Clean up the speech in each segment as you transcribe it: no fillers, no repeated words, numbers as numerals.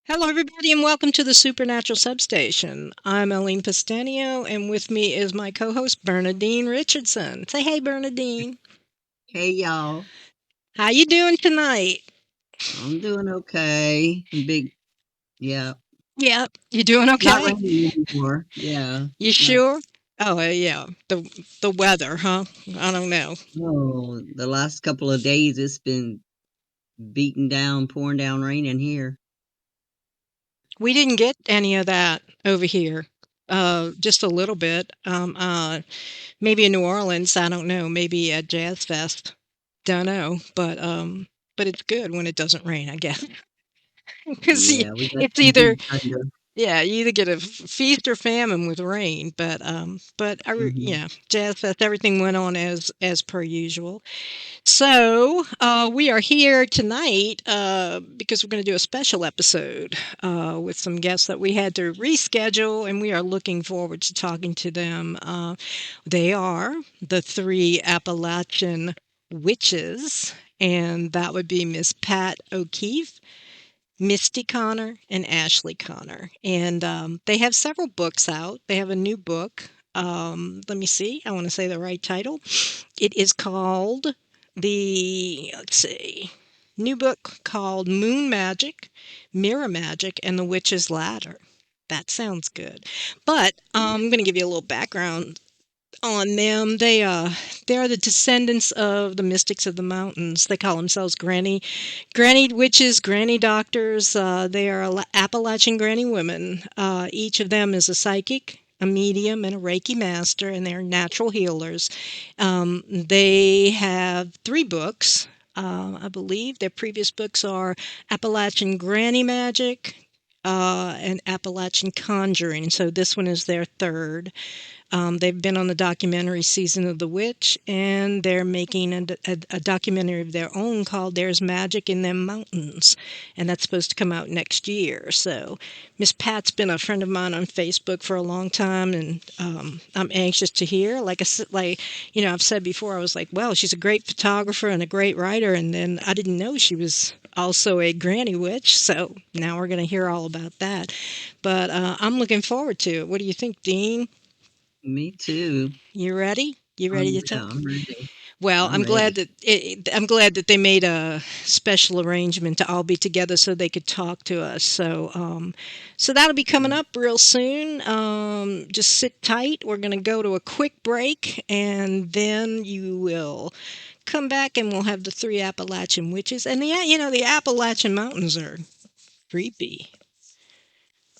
Hello, everybody, and welcome to the Supernatural Substation. I'm Elaine Pastanio, and with me is my co-host Bernadine Richardson. Say hey, Bernadine. Hey y'all, How you doing tonight? I'm doing okay. Yeah, Yeah, you doing not okay? raining anymore. Yeah, You not. sure? Oh, yeah. The weather, huh? I don't know. Oh, the last couple of days it's been beating down, pouring down rain in here. We didn't get any of that over here. Just a little bit. Maybe in New Orleans. I don't know. Maybe at Jazz Fest. Don't know. But it's good when it doesn't rain, I guess. Because Yeah, we got it's some either, big thunder. yeah, you either get a feast or famine with rain. Hmm. yeah, Jazz Fest, everything went on as per usual. So we are here tonight because we're going to do a special episode with some guests that we had to reschedule, and we are looking forward to talking to them. They are the three Appalachian witches, and that would be Miss Pat O'Keefe, Misty Connor and Ashley Connor. And they have several books out. They have a new book. Let me see. I want to say the right title. It is called let's see, new book called Moon Magic, Mirror Magic, and the Witch's Ladder. That sounds good. But Yeah. I'm going to give you a little background on them. They are the descendants of the mystics of the mountains. They call themselves Granny Witches, Granny Doctors. They are Appalachian Granny Women. Each of them is a psychic, a medium, and a Reiki Master, and they're natural healers. They have three books. I believe their previous books are Appalachian Granny Magick, and Appalachian Conjuring. So this one is their third. They've been on the documentary Season of the Witch, and they're making a documentary of their own called There's Magic in Them Mountains, and that's supposed to come out next year. So Miss Pat's been a friend of mine on Facebook for a long time, and I'm anxious to hear. I've said before, I was like, well, she's a great photographer and a great writer, and then I didn't know she was also a granny witch, so now we're going to hear all about that. But I'm looking forward to it. What do you think, Dean? Me too. You ready? You ready to Yeah, talk? I'm ready. Well, I'm ready. I'm glad that they made a special arrangement to all be together so they could talk to us. So that'll be coming up real soon. Just sit tight. We're going to go to a quick break, and then you will come back, and we'll have the three Appalachian witches. And the Appalachian Mountains are creepy.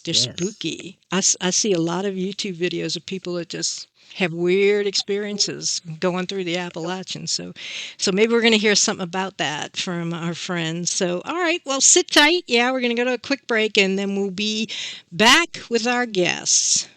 They're Yes. spooky. I see a lot of YouTube videos of people that just have weird experiences going through the Appalachians. So maybe we're going to hear something about that from our friends. So, all right, well, sit tight. Yeah, we're going to go to a quick break, and then we'll be back with our guests.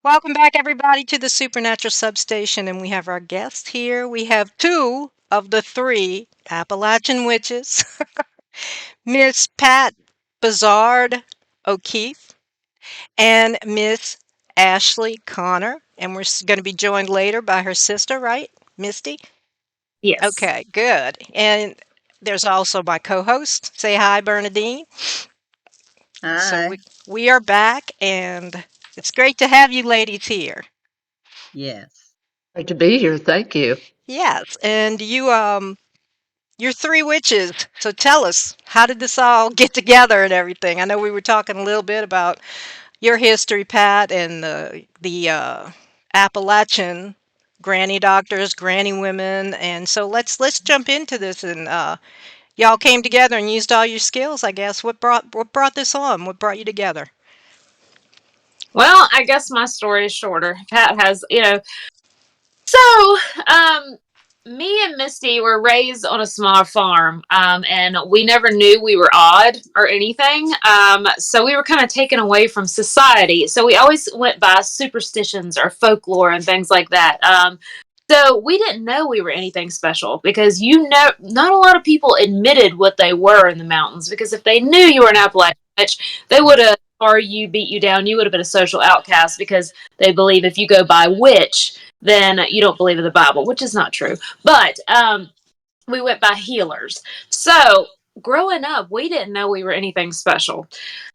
Welcome back, everybody, to the Supernatural Substation, and we have our guests here. We have two of the three Appalachian witches, Miss Pat Bussard O'Keefe and Miss Ashley Connor. And we're going to be joined later by her sister, right? Misty? Yes. Okay, good. And there's also my co host. Say hi, Bernadine. So Hi. we are back, and it's great to have you ladies here. Yes. Great to be here. Thank you. Yes, and you're three witches. So tell us, how did this all get together and everything? I know we were talking a little bit about your history, Pat, and the Appalachian granny doctors, granny women, and so let's jump into this and y'all came together and used all your skills, I guess. What brought this on? What brought you together? Well, I guess my story is shorter. Pat has, So, um, me and Misty were raised on a small farm, and we never knew we were odd or anything. So we were kind of taken away from society. So we always went by superstitions or folklore and things like that. So we didn't know we were anything special because not a lot of people admitted what they were in the mountains. Because if they knew you were an Appalachian witch, they would have or you beat you down. You would have been a social outcast because they believe if you go by witch, then you don't believe in the Bible, which is not true. But we went by healers. So growing up, we didn't know we were anything special.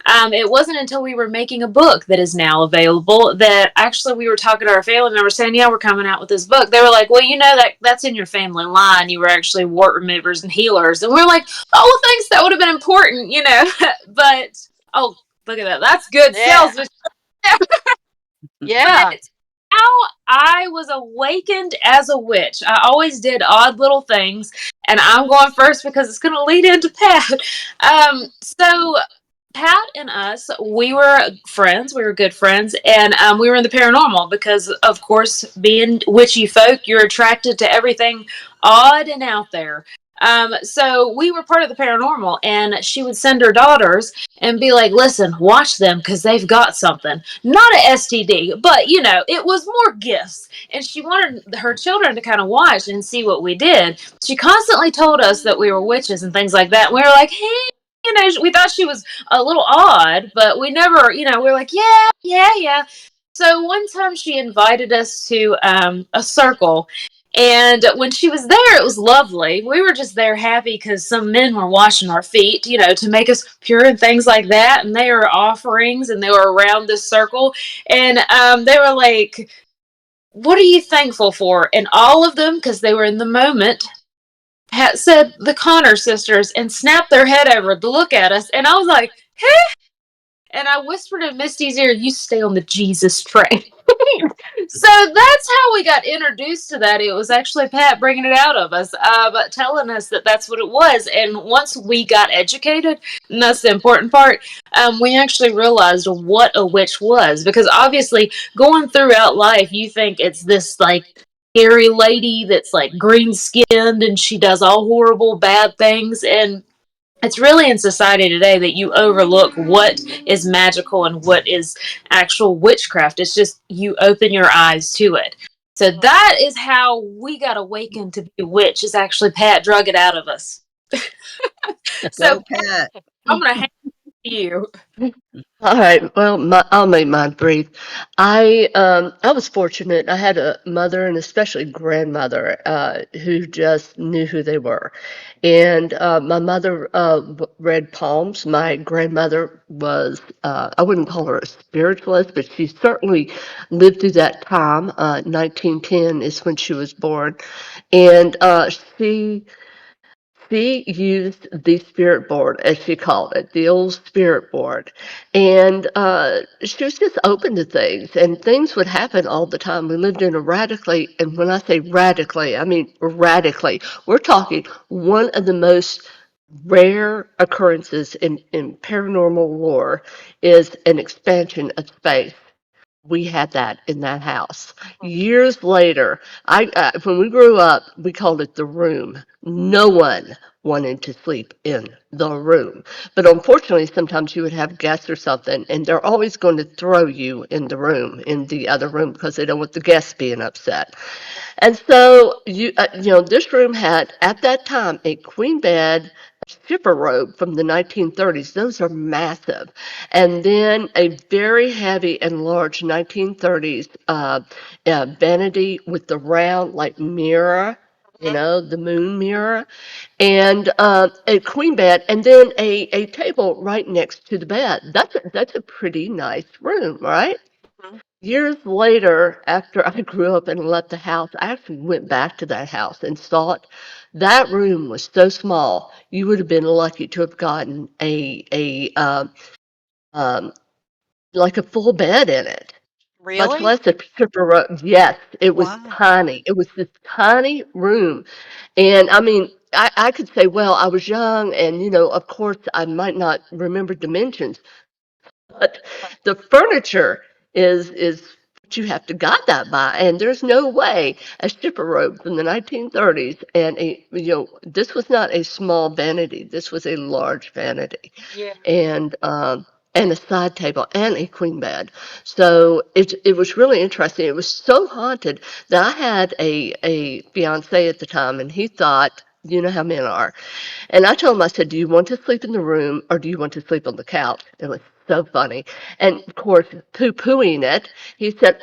It wasn't until we were making a book that is now available that actually we were talking to our family members saying, yeah, we're coming out with this book. They were like, well, that's in your family line. You were actually wart removers and healers. And we're like, oh, well, thanks. That would have been important. But, oh, look at that. That's good Yeah. sales. Yeah. But how I was awakened as a witch. I always did odd little things, and I'm going first because it's going to lead into Pat. So Pat and us, we were friends. We were good friends, and we were in the paranormal because, of course, being witchy folk, you're attracted to everything odd and out there. So we were part of the paranormal, and she would send her daughters and be like, listen, watch them because they've got something. Not a STD, but, it was more gifts. And she wanted her children to kind of watch and see what we did. She constantly told us that we were witches and things like that. And we were like, hey, we thought she was a little odd, but we never, we were like, yeah, yeah, yeah. So one time she invited us to a circle. And when she was there, it was lovely. We were just there happy because some men were washing our feet, to make us pure and things like that. And they were offerings and they were around this circle. And they were like, what are you thankful for? And all of them, because they were in the moment, said the Connor sisters and snapped their head over to look at us. And I was like, hey. And I whispered in Misty's ear, you stay on the Jesus train. So that's how we got introduced to that. It was actually Pat bringing it out of us, but telling us that that's what it was. And once we got educated, and that's the important part, we actually realized what a witch was. Because obviously, going throughout life, you think it's this like scary lady that's like green skinned and she does all horrible bad things. And it's really in society today that you overlook what is magical and what is actual witchcraft. It's just you open your eyes to it. So that is how we got awakened to be a witch. Is actually Pat drug it out of us. So Go, Pat. I'm gonna hand it to you. All right. Well, I'll make mine brief. I was fortunate. I had a mother and especially grandmother who just knew who they were. And my mother read palms. My grandmother was, I wouldn't call her a spiritualist, but she certainly lived through that time. 1910 is when she was born. And she used the spirit board, as she called it, the old spirit board. And she was just open to things, and things would happen all the time. We lived in a radically, and when I say radically, I mean radically. We're talking one of the most rare occurrences in paranormal lore is an expansion of space. We had that in that house. Years later, when we grew up, we called it the room. No one wanted to sleep in the room. But unfortunately, sometimes you would have guests or something, and they're always going to throw you in the room, in the other room, because they don't want the guests being upset. And so this room had at that time a queen bed, a shipper robe from the 1930s. Those are massive, and then a very heavy and large 1930s vanity with the round like mirror. The moon mirror, and a queen bed, and then a table right next to the bed. That's a pretty nice room, right? Years later, after I grew up and left the house, I actually went back to that house and saw it. That room was so small, you would have been lucky to have gotten um, like a full bed in it, much Really? less a triple room. Yes, it was Wow. tiny. It was this tiny room, and I mean, I could say, well, I was young, and of course, I might not remember dimensions, but the furniture is what you have to guide that by, and there's no way a stripper robe from the 1930s and this was not a small vanity. This was a large vanity, Yeah. and a side table and a queen bed. So it was really interesting. It was so haunted that I had a fiance at the time, and he thought, you know how men are. And I told him, I said, do you want to sleep in the room or do you want to sleep on the couch? It was so funny. And of course, poo-pooing it, he said,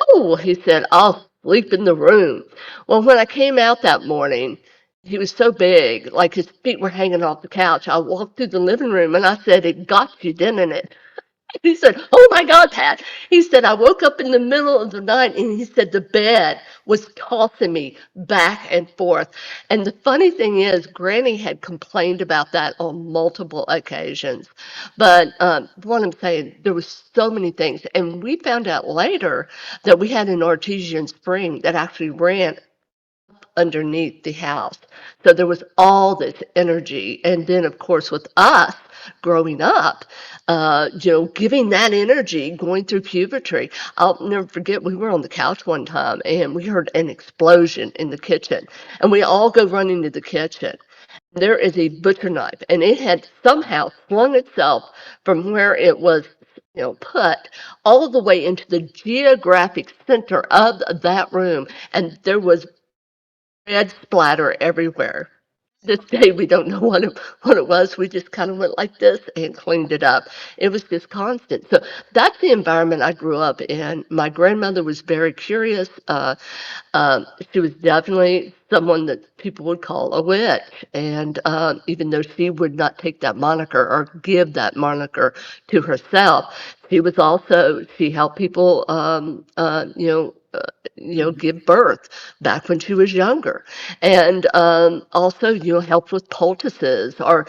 I'll sleep in the room. Well, when I came out that morning, he was so big, like his feet were hanging off the couch. I walked through the living room and I said, it got you, didn't it? He said, oh my God, Pat. He said, I woke up in the middle of the night and he said the bed was tossing me back and forth. And the funny thing is, Granny had complained about that on multiple occasions. But what I'm saying, there was so many things. And we found out later that we had an artesian spring that actually ran underneath the house. So there was all this energy. And then, of course, with us growing up, giving that energy, going through puberty. I'll never forget, we were on the couch one time and we heard an explosion in the kitchen. And we all go running to the kitchen. There is a butcher knife, and it had somehow slung itself from where it was put all the way into the geographic center of that room, and there was red splatter everywhere. This day we don't know what it was. We just kind of went like this and cleaned it up. It was just constant. So that's the environment I grew up in. My grandmother was very curious. She was definitely someone that people would call a witch, and even though she would not take that moniker or give that moniker to herself, she helped people, give birth back when she was younger, and also helped with poultices. Or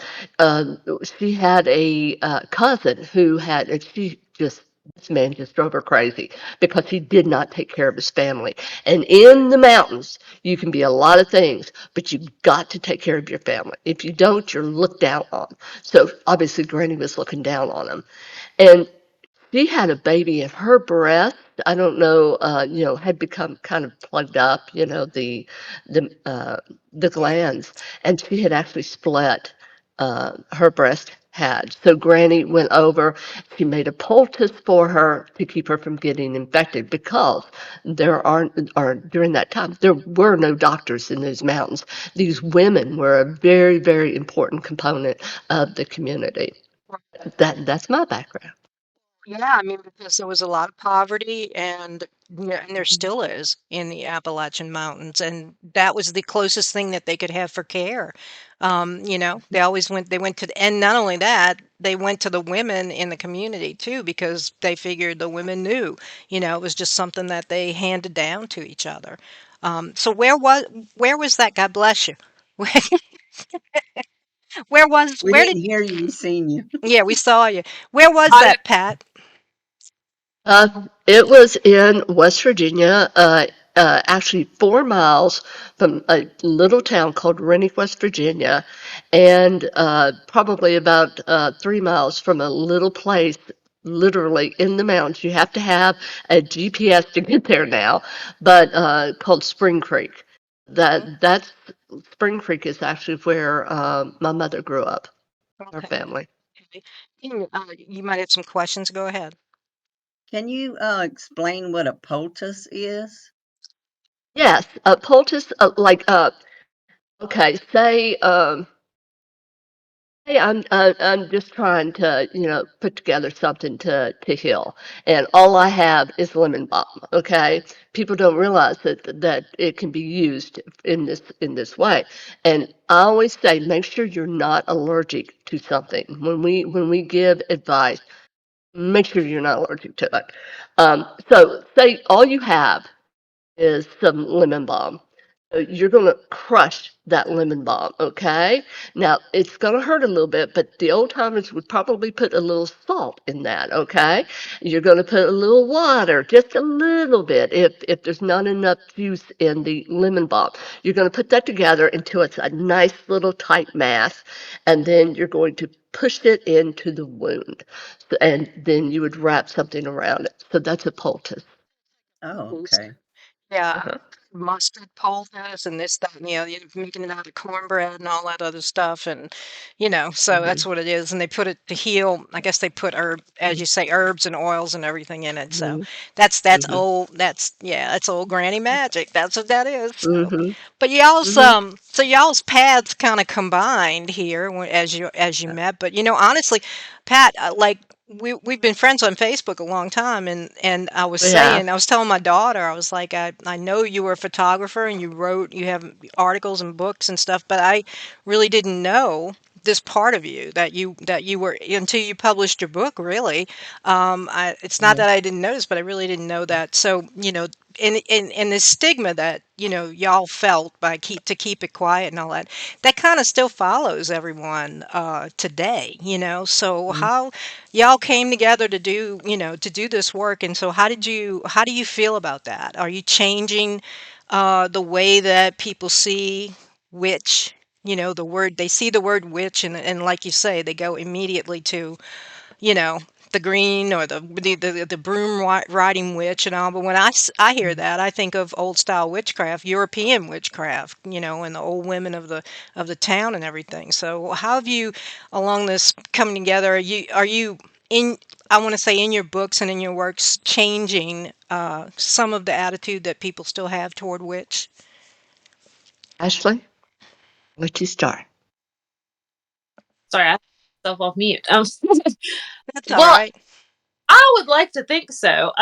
she had a cousin who had, and she just. This man just drove her crazy because he did not take care of his family. And in the mountains, you can be a lot of things, but you've got to take care of your family. If you don't, you're looked down on. So obviously, Granny was looking down on him. And she had a baby, and her breast, I don't know, had become kind of plugged up, the the glands, and she had actually split. Her breast had. So Granny went over. She made a poultice for her to keep her from getting infected because there aren't, or during that time, there were no doctors in those mountains. These women were a very, very important component of the community. That's my background. Yeah, I mean, because there was a lot of poverty, and yeah, and there still is in the Appalachian Mountains, and that was the closest thing that they could have for care. They went to, and not only that, they went to the women in the community too, because they figured the women knew, it was just something that they handed down to each other. So where was that? God bless you. We Where did, didn't hear you, we seen you. yeah, we saw you. Where was I that, Pat? It was in West Virginia, actually 4 miles from a little town called Rennie, West Virginia, and probably about 3 miles from a little place literally in the mountains. You have to have a GPS to get there now, but called Spring Creek. That's Spring Creek is actually where my mother grew up, her Okay. family. Okay. You might have some questions. Go ahead. Can you explain what a poultice is? Yes, poultice, okay, say I'm just trying to, put together something to heal, and all I have is lemon balm. Okay, people don't realize that it can be used in this way, and I always say make sure you're not allergic to something when we give advice. Make sure you're not allergic to it. So say all you have is some lemon balm. You're going to crush that lemon balm, okay? Now, it's going to hurt a little bit, but the old timers would probably put a little salt in that, okay? You're going to put a little water, just a little bit, if there's not enough juice in the lemon balm. You're going to put that together until it's a nice little tight mass, and then you're going to push it into the wound, and then you would wrap something around it. So that's a poultice. Oh, okay. Yeah, Uh-huh. mustard poultice and this, that, and the other. You're making it out of cornbread and all that other stuff, and so that's Mhm. what it is. And they put it to heal. I guess they put as you say, herbs and oils and everything in it. So Mhm. that's Mhm. old. That's old granny magic. That's what that is. So, Mhm. but y'all's Mhm. y'all's paths kind of combined here as you met. But honestly, Pat, like we've been friends on Facebook a long time, and I was Yeah. telling my daughter, I was like, I know you were a photographer and you have articles and books and stuff, but I really didn't know this part of you that you were until you published your book. Really, it's not Yeah. that I didn't notice, but I really didn't know that. So in this stigma that y'all felt by keep it quiet and all that, that kind of still follows everyone today. So Mhm. how y'all came together to do this work, and so how do you feel about that? Are you changing the way that people see witch? They see the word witch, and like you say, they go immediately to you know, the green or the broom riding witch and all. But when I hear Mhm. that, I think of old style witchcraft, European witchcraft, and the old women of the town and everything. So how have you, along this coming together, are you in? I want to say in your books and in your works, changing some of the attitude that people still have toward witch. Ashley, let you start. Sorry, I took myself off mute. That's all Well, right. I would like to think so.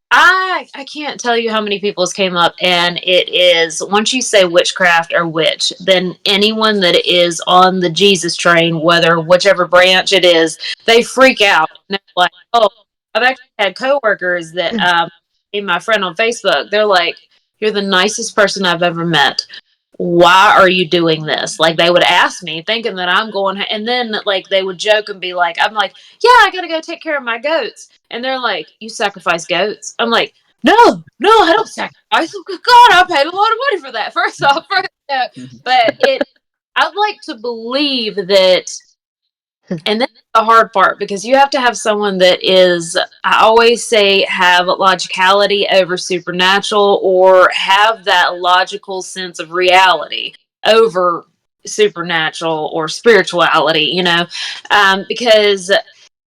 I can't tell you how many people's came up, and it is once you say witchcraft or witch, then anyone that is on the Jesus train, whether whichever branch it is, they freak out. And they're like, "Oh, I've actually had coworkers that my friend on Facebook. They're like, you're the nicest person I've ever met. Why are you doing this?" Like they would ask me thinking that I'm going, and then like they would joke and be like, I'm like, yeah, I gotta go take care of my goats. And they're like, you sacrifice goats? I'm like, no, no, I don't sacrifice them. God, I paid a lot of money for that. First off, but I'd like to believe that, and that's the hard part because you have to have someone that is, I always say, have logicality over supernatural or have that logical sense of reality over supernatural or spirituality. Because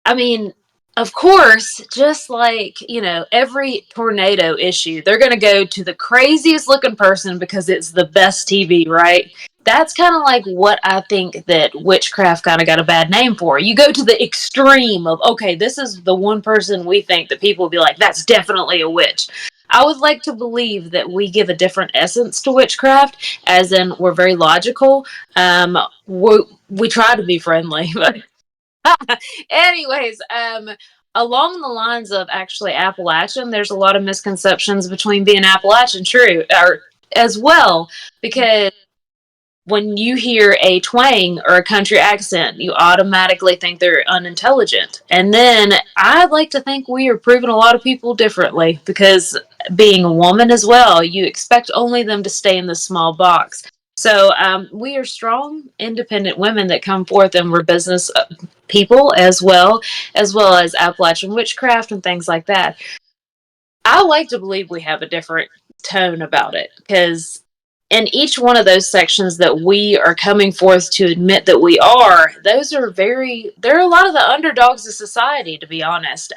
I mean, of course, just like, every tornado issue, they're going to go to the craziest looking person because it's the best TV, right? That's kind of like what I think that witchcraft kind of got a bad name for. You go to the extreme of, okay, this is the one person we think that people will be like, that's definitely a witch. I would like to believe that we give a different essence to witchcraft, as in we're very logical. We try to be friendly, but anyways, along the lines of actually Appalachian, there's a lot of misconceptions between being Appalachian true or as well, because when you hear a twang or a country accent, you automatically think they're unintelligent. And then I'd like to think we are proving a lot of people differently because being a woman as well, you expect only them to stay in this small box. So we are strong, independent women that come forth and we're business people as well as Appalachian witchcraft and things like that. I like to believe we have a different tone about it because in each one of those sections that we are coming forth to admit that we are, they're a lot of the underdogs of society, to be honest.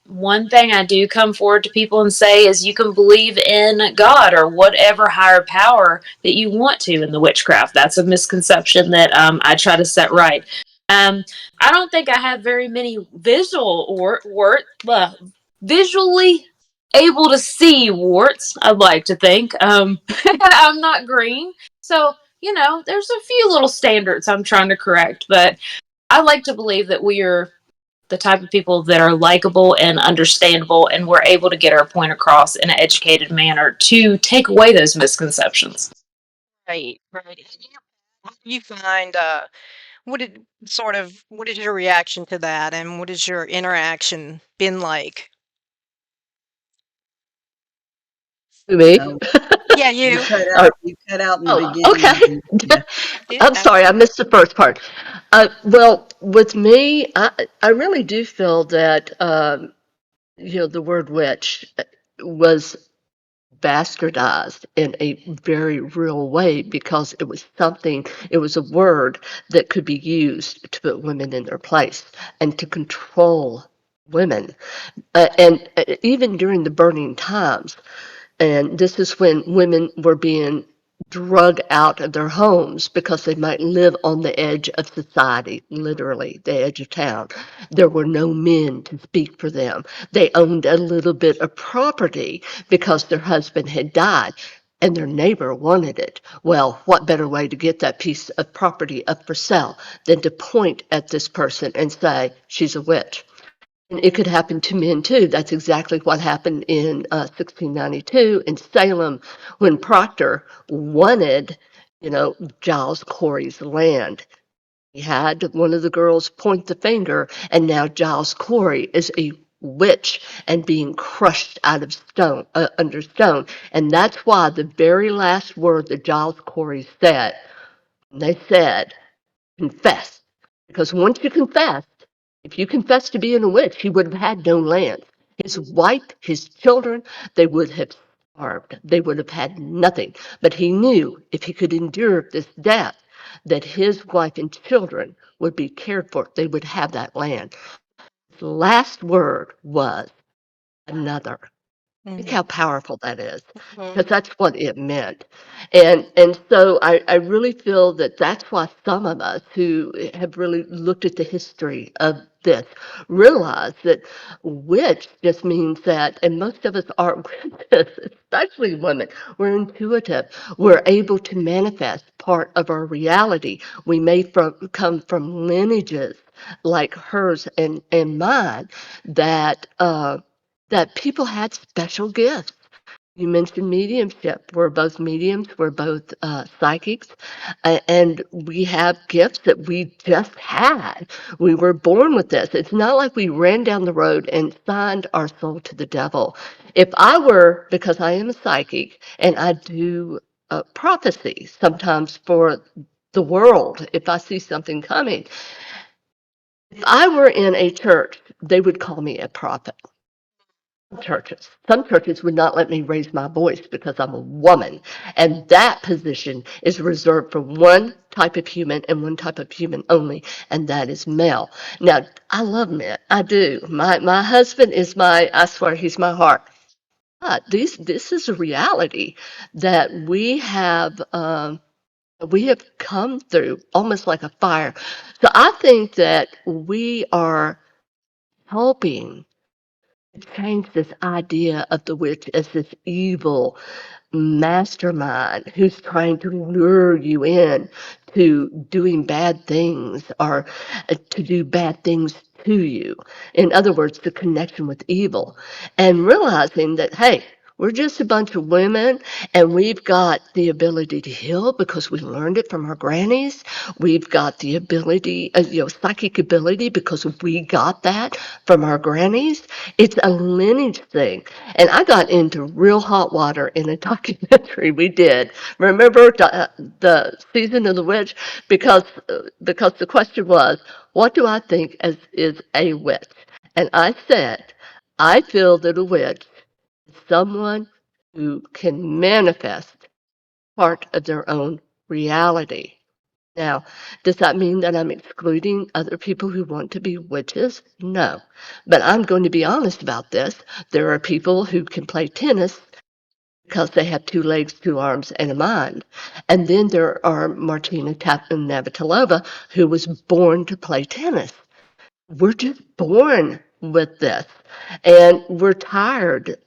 One thing I do come forward to people and say is you can believe in God or whatever higher power that you want to in the witchcraft. That's a misconception that I try to set right. Um, I don't think I have very many visually able to see warts, I'd like to think. I'm not green. So, there's a few little standards I'm trying to correct, but I like to believe that we are the type of people that are likable and understandable, and we're able to get our point across in an educated manner to take away those misconceptions. Right, right. You find what is your reaction to that, and what has your interaction been like? Me? Oh, Yeah, you you. cut Or, out. You cut out in the oh, beginning. okay. Yeah. I'm sorry, I missed the first part. Well, with me, I really do feel that the word witch was bastardized in a very real way because it was a word that could be used to put women in their place and to control women. And even during the burning times, and this is when women were being drug out of their homes because they might live on the edge of society, literally the edge of town. There were no men to speak for them. They owned a little bit of property because their husband had died and their neighbor wanted it. Well, what better way to get that piece of property up for sale than to point at this person and say, she's a witch? And it could happen to men too. That's exactly what happened in 1692 in Salem when Proctor wanted, Giles Corey's land. He had one of the girls point the finger, and now Giles Corey is a witch and being crushed out of stone, under stone. And that's why the very last word that Giles Corey said, they said, confess. Because once you confess, if you confessed to being a witch, he would have had no land. His wife, his children, they would have starved. They would have had nothing. But he knew if he could endure this death, that his wife and children would be cared for. They would have that land. The last word was another. Think how powerful that is, because that's what it meant. And so I really feel that that's why some of us who have really looked at the history of this realize that witch just means that, and most of us are witches, especially women, we're intuitive. We're able to manifest part of our reality. We may come from lineages like hers and mine that people had special gifts. You mentioned mediumship. We're both mediums, we're both psychics, and we have gifts that we just had. We were born with this. It's not like we ran down the road and signed our soul to the devil. If I were, because I am a psychic and I do prophecy sometimes for the world, if I see something coming, if I were in a church, they would call me a prophet. Churches. Some churches would not let me raise my voice because I'm a woman. And that position is reserved for one type of human and one type of human only, and that is male. Now, I love men. I do. My husband is I swear, he's my heart. But this is a reality that we have come through almost like a fire. So I think that we are helping change this idea of the witch as this evil mastermind who's trying to lure you in to doing bad things or to do bad things to you. In other words, the connection with evil. And realizing that, hey, we're just a bunch of women and we've got the ability to heal because we learned it from our grannies. We've got the ability, psychic ability because we got that from our grannies. It's a lineage thing. And I got into real hot water in a documentary we did. Remember the season of the witch? Because the question was, what do I think is a witch? And I said, I feel that a witch is someone who can manifest part of their own reality. Now, does that mean that I'm excluding other people who want to be witches? No. But I'm going to be honest about this. There are people who can play tennis because they have two legs, two arms, and a mind. And then there are Martina Navratilova, who was born to play tennis. We're just born with this. And we're tired.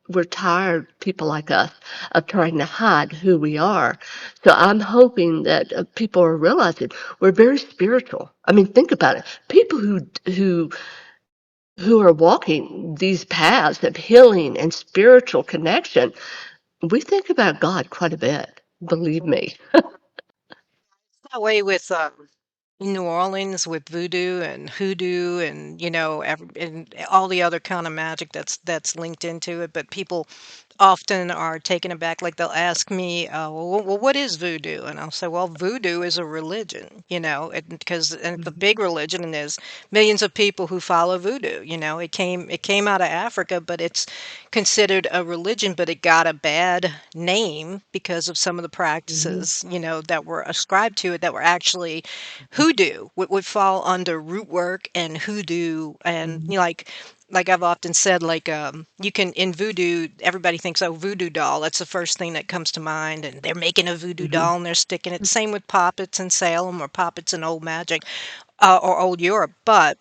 we're tired, people like us, of trying to hide who we are. So I'm hoping that people are realizing we're very spiritual. I mean, think about it. People who are walking these paths of healing and spiritual connection, we think about God quite a bit. Believe me. That way with New Orleans with voodoo and hoodoo and and all the other kind of magic that's linked into it. But people often are taken aback. Like they'll ask me, well, what is voodoo? And I'll say, well, voodoo is a religion, because it's a Mhm. big religion, and there's millions of people who follow voodoo. It came out of Africa, but it's considered a religion, but it got a bad name because of some of the Mhm. practices, that were ascribed to it that were actually hoodoo, would fall under root work and hoodoo, and Mhm. like I've often said, like you can in voodoo, everybody thinks, oh, voodoo doll. That's the first thing that comes to mind, and they're making a voodoo Mhm. doll and they're sticking it. Same with poppets in Salem or poppets in old magic or old Europe. But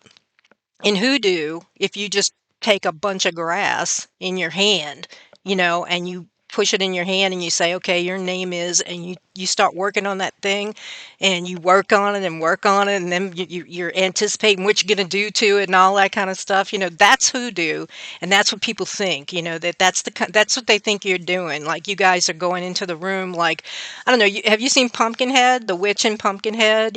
in hoodoo, if you just take a bunch of grass in your hand, and you push it in your hand and you say, okay, your name is, and you start working on that thing, and you work on it, and then you're anticipating what you're going to do to it and all that kind of stuff. That's hoodoo, and that's what people think. That's what they think you're doing. Like you guys are going into the room, like I don't know. Have you seen Pumpkinhead, the witch in Pumpkinhead?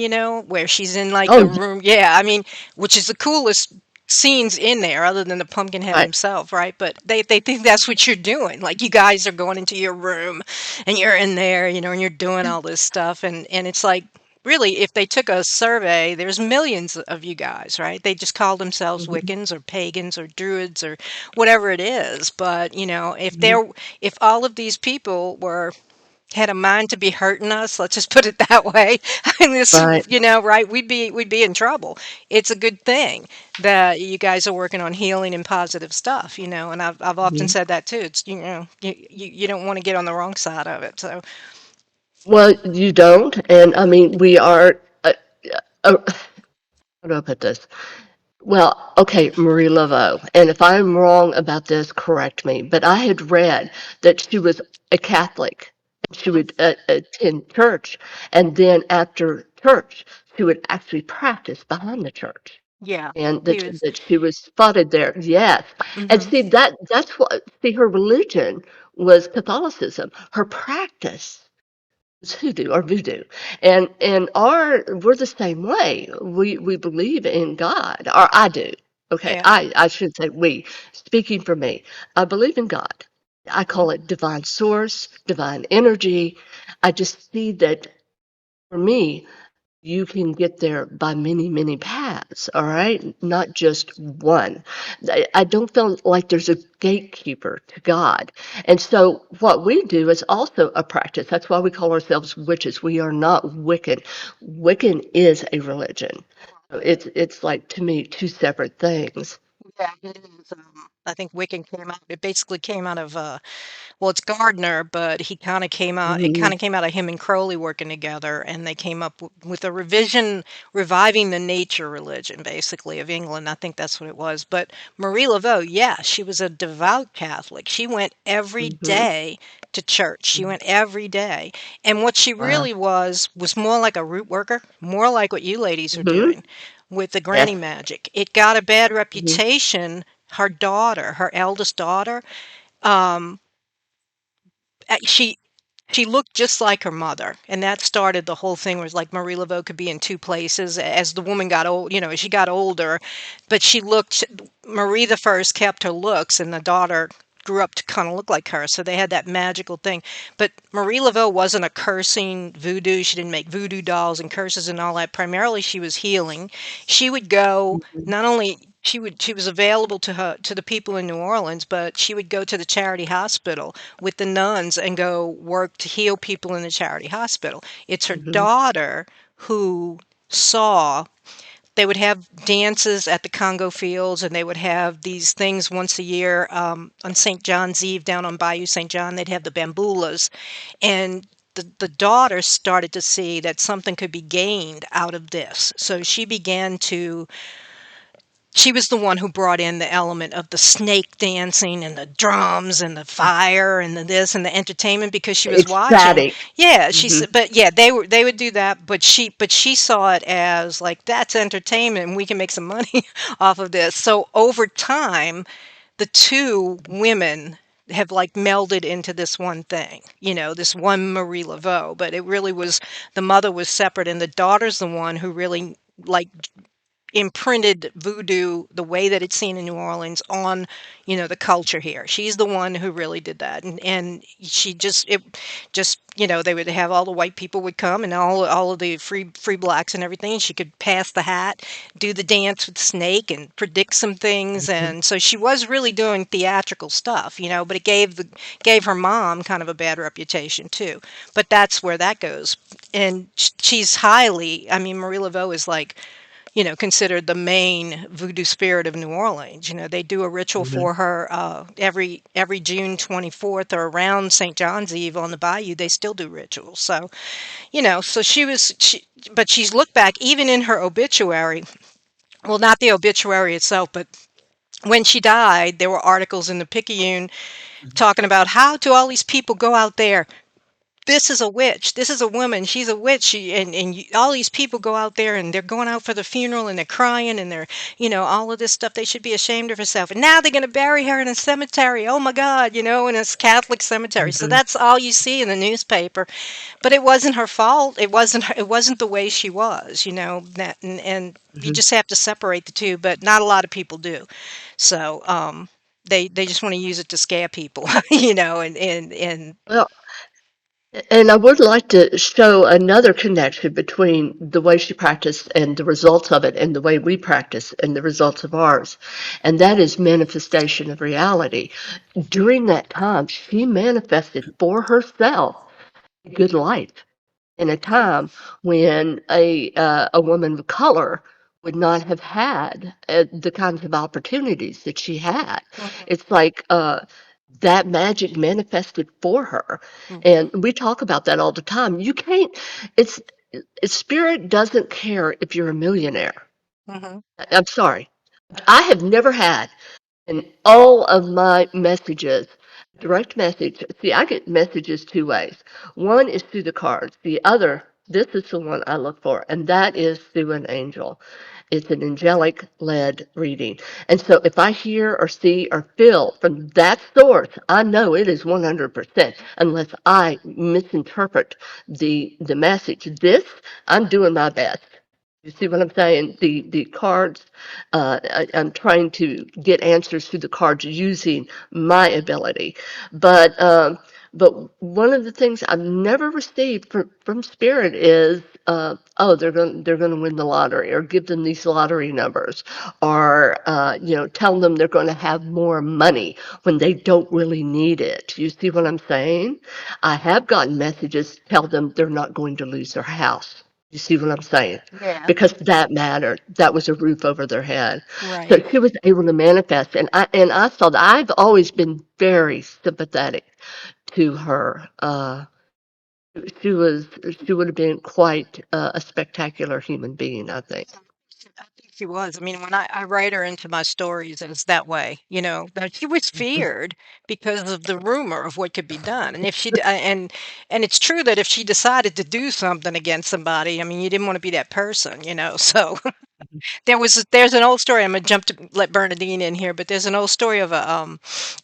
Where she's in like Oh, the yeah, room. Yeah, I mean, which is the coolest scenes in there other than the Pumpkinhead right. himself, right? But they think that's what you're doing. Like you guys are going into your room and you're in there, and you're doing all this stuff, and it's like really, if they took a survey, there's millions of you guys, right? They just call themselves Mhm. Wiccans or pagans or druids or whatever it is. But Mhm. if all of these people were had a mind to be hurting us, let's just put it that way. I mean, this, Right. right? We'd be in trouble. It's a good thing that you guys are working on healing and positive stuff, and I've often Mhm. said that too. It's, you don't want to get on the wrong side of it. So, Well, you don't, and I mean, we are. How do I put this? Well, okay, Marie Laveau, and if I'm wrong about this, correct me, but I had read that she was a Catholic. She would attend church, and then after church, she would actually practice behind the church, yeah, and he was. that she was spotted there. Yes, and Hmm. see that's what see her religion was Catholicism. Her practice was hoodoo or voodoo, and our we're the same way. We believe in God, or I do. Okay, Yeah. I should say we. Speaking for me, I believe in God. I call it divine source, divine energy. I just see that for me, you can get there by many, many paths, all right? Not just one. I don't feel like there's a gatekeeper to God. And so what we do is also a practice. That's why we call ourselves witches. We are not Wiccan. Wiccan is a religion. So it's like to me two separate things. Yeah, it is. I think Wiccan came out. It basically came out of well, it's Gardner, but he kind of came out. It kind Mhm. of came out of him and Crowley working together, and they came up with a revision, reviving the nature religion, basically of England. I think that's what it was. But Marie Laveau, yeah, she was a devout Catholic. She went every Mhm. day to church. She Mhm. went every day, and what she Wow. really was more like a root worker, more like what you ladies are Mhm. doing with the Yes. granny magic. It got a bad Mhm. reputation. Her daughter, her eldest daughter, um, she looked just like her mother, and that started the whole thing. Was like Marie Laveau could be in two places as the woman got old. As she got older, but she looked. Marie the first kept her looks, and the daughter grew up to kind of look like her. So they had that magical thing. But Marie Laveau wasn't a cursing voodoo. She didn't make voodoo dolls and curses and all that. Primarily, she was healing. She would go Mhm. not only she was available to the people in New Orleans, but she would go to the charity hospital with the nuns and go work to heal people in the charity hospital. It's her Mhm. daughter who saw they would have dances at the Congo Fields, and they would have these things once a year on St. John's Eve down on Bayou St. John. They'd have the bamboulas, and the daughter started to see that something could be gained out of this. So she began to She was the one who brought in the element of the snake dancing and the drums and the fire and the this and the entertainment because she was watching. Ecstatic. Yeah, she Hmm. said, but yeah, they would do that, but she saw it as like that's entertainment and we can make some money off of this. So over time, the two women have like melded into this one thing, this one Marie Laveau, but it really was the mother was separate and the daughter's the one who really like imprinted voodoo the way that it's seen in New Orleans on, the culture here. She's the one who really did that, and she they would have all the white people would come and all of the free blacks and everything. She could pass the hat, do the dance with the snake, and predict some things, Hmm. and so she was really doing theatrical stuff, but it gave her mom kind of a bad reputation too. But that's where that goes, and she's highly. I mean, Marie Laveau is like considered the main voodoo spirit of New Orleans. They do a ritual Hmm. for her every June 24th or around St. John's Eve on the Bayou. They still do rituals. So so but she's looked back even in her obituary. Well, not the obituary itself, but when she died, there were articles in the Picayune talking about how do all these people go out there, this is a witch. This is a woman. She's a witch. All these people go out there and they're going out for the funeral and they're crying and they're, all of this stuff. They should be ashamed of herself. And now they're going to bury her in a cemetery. Oh my God, in a Catholic cemetery. So Hmm. that's all you see in the newspaper. But it wasn't her fault. It wasn't the way she was, and you Hmm. just have to separate the two. But not a lot of people do. So they just want to use it to scare people, and Well, and I would like to show another connection between the way she practiced and the results of it and the way we practice and the results of ours. And that is manifestation of reality. During that time, she manifested for herself a good life in a time when a woman of color would not have had the kinds of opportunities that she had. It's like that magic manifested for her, and Mhm. we talk about that all the time. You can't. It's spirit doesn't care if you're a millionaire. Mhm. I'm sorry. I have never had in all of my messages, direct message. See, I get messages two ways. One is through the cards. The other, this is the one I look for, and that is through an angel. It's an angelic led reading. And so if I hear or see or feel from that source, I know it is 100%, unless I misinterpret the message. This, I'm doing my best. You see what I'm saying? The cards, I'm trying to get answers through the cards using my ability. But but one of the things I've never received from Spirit is, oh, they're going to win the lottery, or give them these lottery numbers, or tell them they're going to have more money when they don't really need it. You see what I'm saying? I have gotten messages tell them they're not going to lose their house. You see what I'm saying? Yeah, Because that mattered. That was a roof over their head. So right. she was able to manifest, and I saw that. I've always been very sympathetic to her. She was she would have been quite a spectacular human being, I think. I think she was. I mean, when I write her into my stories, and it's that way, that she was Mhm. feared because of the rumor of what could be done. And if she, d- and it's true that if she decided to do something against somebody, I mean, you didn't want to be that person, So there's an old story. I'm gonna jump to let Bernadine in here, but there's an old story of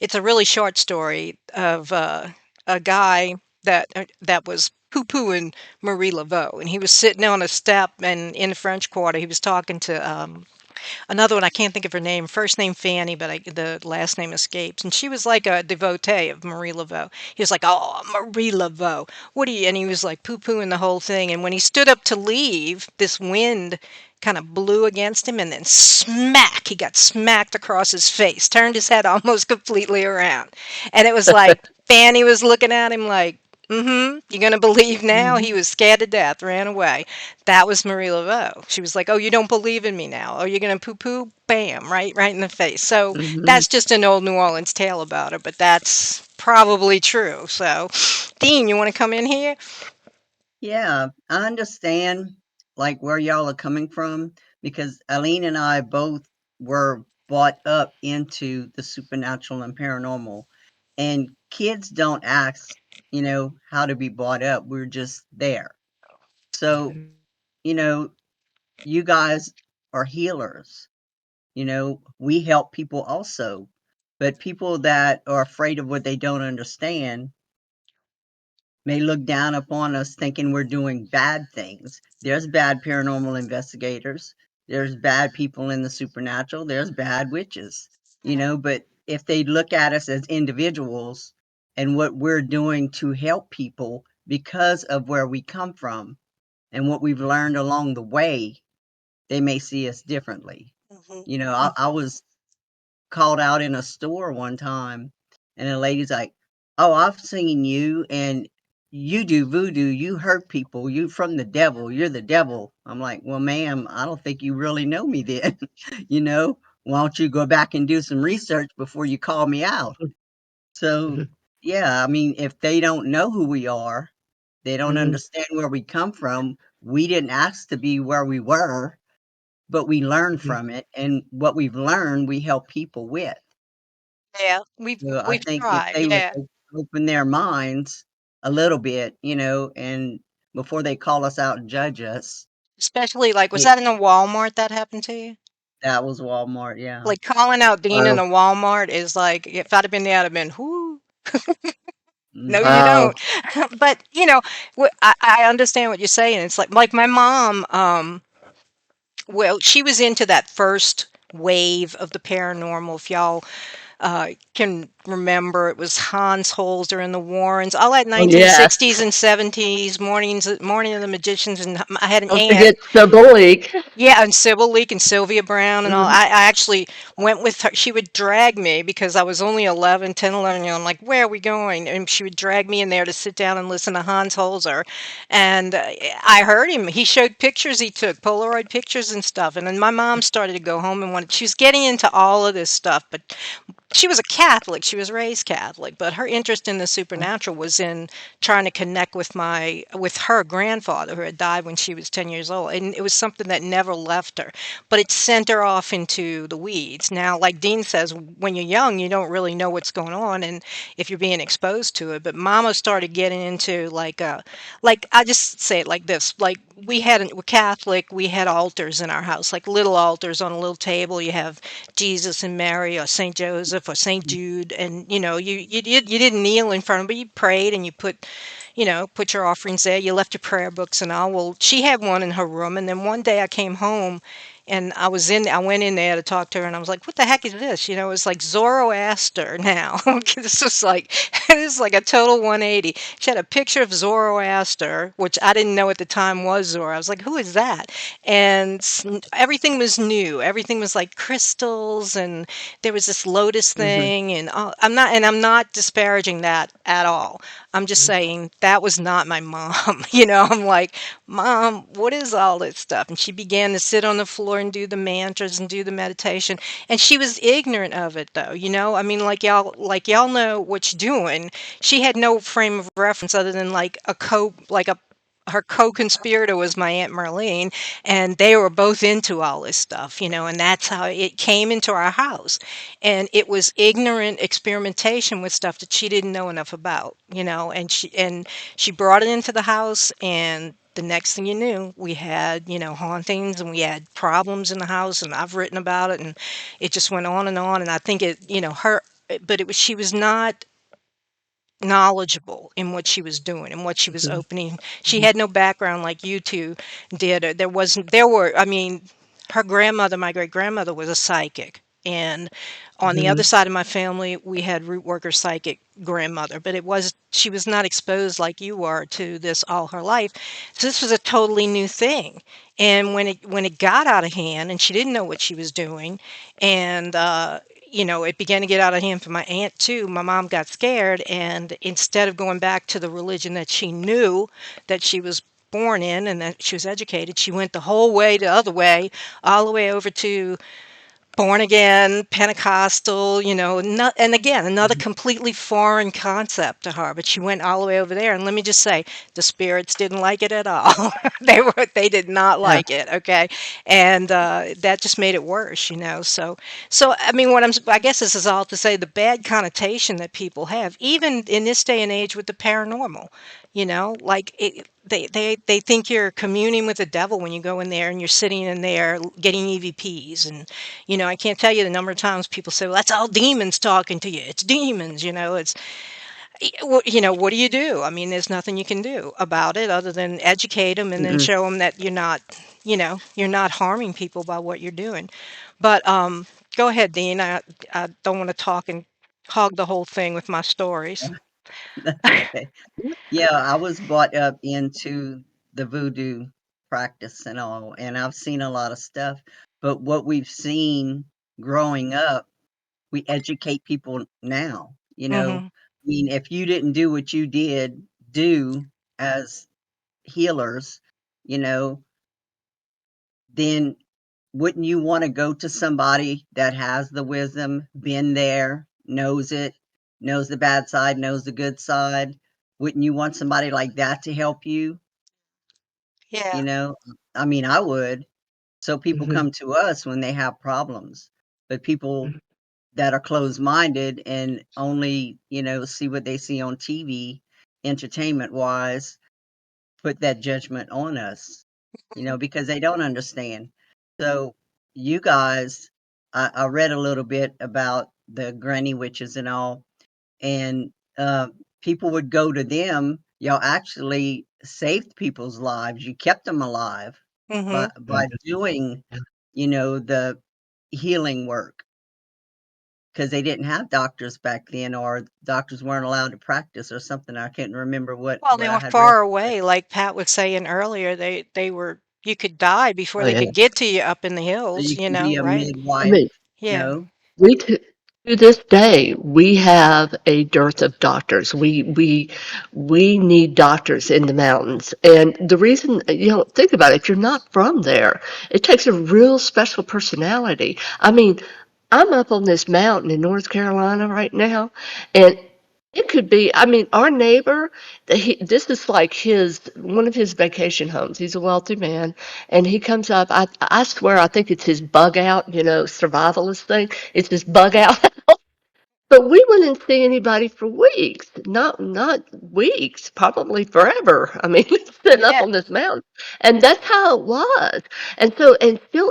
it's a really short story of a guy that was poo-pooing Marie Laveau, and he was sitting on a step and in the French Quarter. He was talking to another one. I can't think of her name. First name Fanny, but the last name escapes. And she was like a devotee of Marie Laveau. He was like, "Oh, Marie Laveau, what do you?" And he was like poo-pooing the whole thing. And when he stood up to leave, this wind kind of blew against him, and then smack, he got smacked across his face. Turned his head almost completely around, and it was like Fanny was looking at him like. Mm-hmm. You gonna believe now? He Mhm. was scared to death, ran away. That was Marie Laveau. She was like, "Oh, you don't believe in me now? Oh, you're gonna poo-poo? Bam! Right in the face." So Mhm. that's just an old New Orleans tale about her, but that's probably true. So, Dean, you want to come in here? Yeah, I understand like where y'all are coming from because Aline and I both were brought up into the supernatural and paranormal. And kids don't ask, how to be brought up. We're just there. So, you know, you guys are healers. We help people also. But people that are afraid of what they don't understand may look down upon us thinking we're doing bad things. There's bad paranormal investigators. There's bad people in the supernatural. There's bad witches, but if they look at us as individuals and what we're doing to help people because of where we come from and what we've learned along the way, they may see us differently. Mhm. I was called out in a store one time, and the lady's like, "Oh, I've seen you, and you do voodoo. You hurt people. You from the devil. You're the devil." I'm like, "Well, ma'am, I don't think you really know me then. you know, why don't you go back and do some research before you call me out?" So, yeah, I mean, if they don't know who we are, they don't Mhm. understand where we come from. We didn't ask to be where we were, but we learned Mhm. from it, and what we've learned, we help people with. Yeah, we've So I we've think if tried. they would Yeah, open their minds a little bit, and before they call us out and judge us, especially like, was they that in a Walmart that happened to you? that was Walmart, yeah. Like calling out Dean in Wow. a Walmart is like, if I'd have been there, I'd have been, whoo. No, you Mhm, don't. Wow. But I understand what you're saying. It's like my mom. Well, she was into that first wave of the paranormal. If y'all can remember, it was Hans Holzer and the Warrens, all that Oh, yes. 1960s and 70s Morning of the Magicians, and I had an Don't aunt. forget Sybil Leek. Yeah, and Sybil Leek and Sylvia Brown and all. Mhm. I actually went with her. She would drag me because I was only 11, 10, 11. I'm like, where are we going? And she would drag me in there to sit down and listen to Hans Holzer. And I heard him. He showed pictures he took, Polaroid pictures and stuff. And then my mom started to go home and wanted, she was getting into all of this stuff, but she was a Catholic. She was raised Catholic, but her interest in the supernatural was in trying to connect with her grandfather who had died when she was 10 years old, and it was something that never left her. But it sent her off into the weeds. Now, like Dean says, when you're young, you don't really know what's going on, and if you're being exposed to it. But Mama started getting into like I just say it like this: like we're Catholic, we had altars in our house, like little altars on a little table. You have Jesus and Mary or Saint Joseph or Saint Jude, and you didn't kneel in front of them, but you prayed and you put your offerings there. You left your prayer books and all. Well, she had one in her room, and then one day I came home and I went in there to talk to her, and I was like, "What the heck is this?" It was like Zoroaster now. This was like this is like a total 180. She had a picture of Zoroaster, which I didn't know at the time was Zoro. I was like, "Who is that?" And everything was new. Everything was like crystals, and there was this lotus Mhm. thing, and I'm not disparaging that at all. I'm just saying that was not my mom. I'm like, "Mom, what is all this stuff?" And she began to sit on the floor and do the mantras and do the meditation. And she was ignorant of it though, I mean, like y'all know what you're doing. She had no frame of reference other than like a her co-conspirator was my Aunt Marlene, and they were both into all this stuff, and that's how it came into our house. And it was ignorant experimentation with stuff that she didn't know enough about, and she brought it into the house, and the next thing you knew, we had, hauntings, and we had problems in the house, and I've written about it, and it just went on and on. And I think but she was not knowledgeable in what she was doing and what she was Mhm. opening. She Mhm. had no background like you two did. I mean, her grandmother, my great grandmother, was a psychic. And on the other Mhm. side of my family, we had root worker psychic grandmother, but she was not exposed like you were to this all her life. So this was a totally new thing. And when it got out of hand and she didn't know what she was doing, and it began to get out of hand for my aunt too. My mom got scared, and instead of going back to the religion that she knew that she was born in and that she was educated, she went the whole way, the other way, all the way over to born again, Pentecostal, and again, another Mhm. completely foreign concept to her. But she went all the way over there, and let me just say, the spirits didn't like it at all. They did not Yeah. like it. Okay, and that just made it worse. So I mean, I guess this is all to say the bad connotation that people have, even in this day and age with the paranormal. Like they think you're communing with the devil when you go in there and you're sitting in there getting EVPs. And I can't tell you the number of times people say, well, that's all demons talking to you. It's demons. What do you do? I mean, there's nothing you can do about it other than educate them and then Mm-mm. show them that you're not harming people by what you're doing. But go ahead, Dean. I don't want to talk and hog the whole thing with my stories. That's okay. Yeah, I was brought up into the voodoo practice and all, and I've seen a lot of stuff. But what we've seen growing up, we educate people now. Hmm. I mean, if you didn't do what you did do as healers, you know, then wouldn't you want to go to somebody that has the wisdom, been there, knows it, knows the bad side, knows the good side? Wouldn't you want somebody like that to help you? Yeah. You know, I mean, I would. So people Mhm. come to us when they have problems, but people that are closed-minded and only, see what they see on TV, entertainment wise, put that judgment on us, because they don't understand. So you guys, I read a little bit about the granny witches and all, and people would go to them. Y'all actually saved people's lives. You kept them alive Hmm. by doing, the healing work because they didn't have doctors back then, or doctors weren't allowed to practice, or something. I can't remember what Well, what they I were had read. far But away, like Pat was saying earlier. They were you could die before Oh they yeah. could get to you up in the so hills, you can be a right? I midwife, mean, you Yeah. know. we to this day we have a dearth of doctors. We need doctors in the mountains, and the reason, think about it. If you're not from there, it takes a real special personality. I mean, I'm up on this mountain in North Carolina right now, and it could be. I mean, our neighbor. This is like his one of his vacation homes. He's a wealthy man, and he comes up. I swear, I think it's his bug out. Survivalist thing. It's his bug out. But we wouldn't see anybody for weeks, not weeks, probably forever. I mean, sitting up Yeah. on this mountain, and that's how it was, and still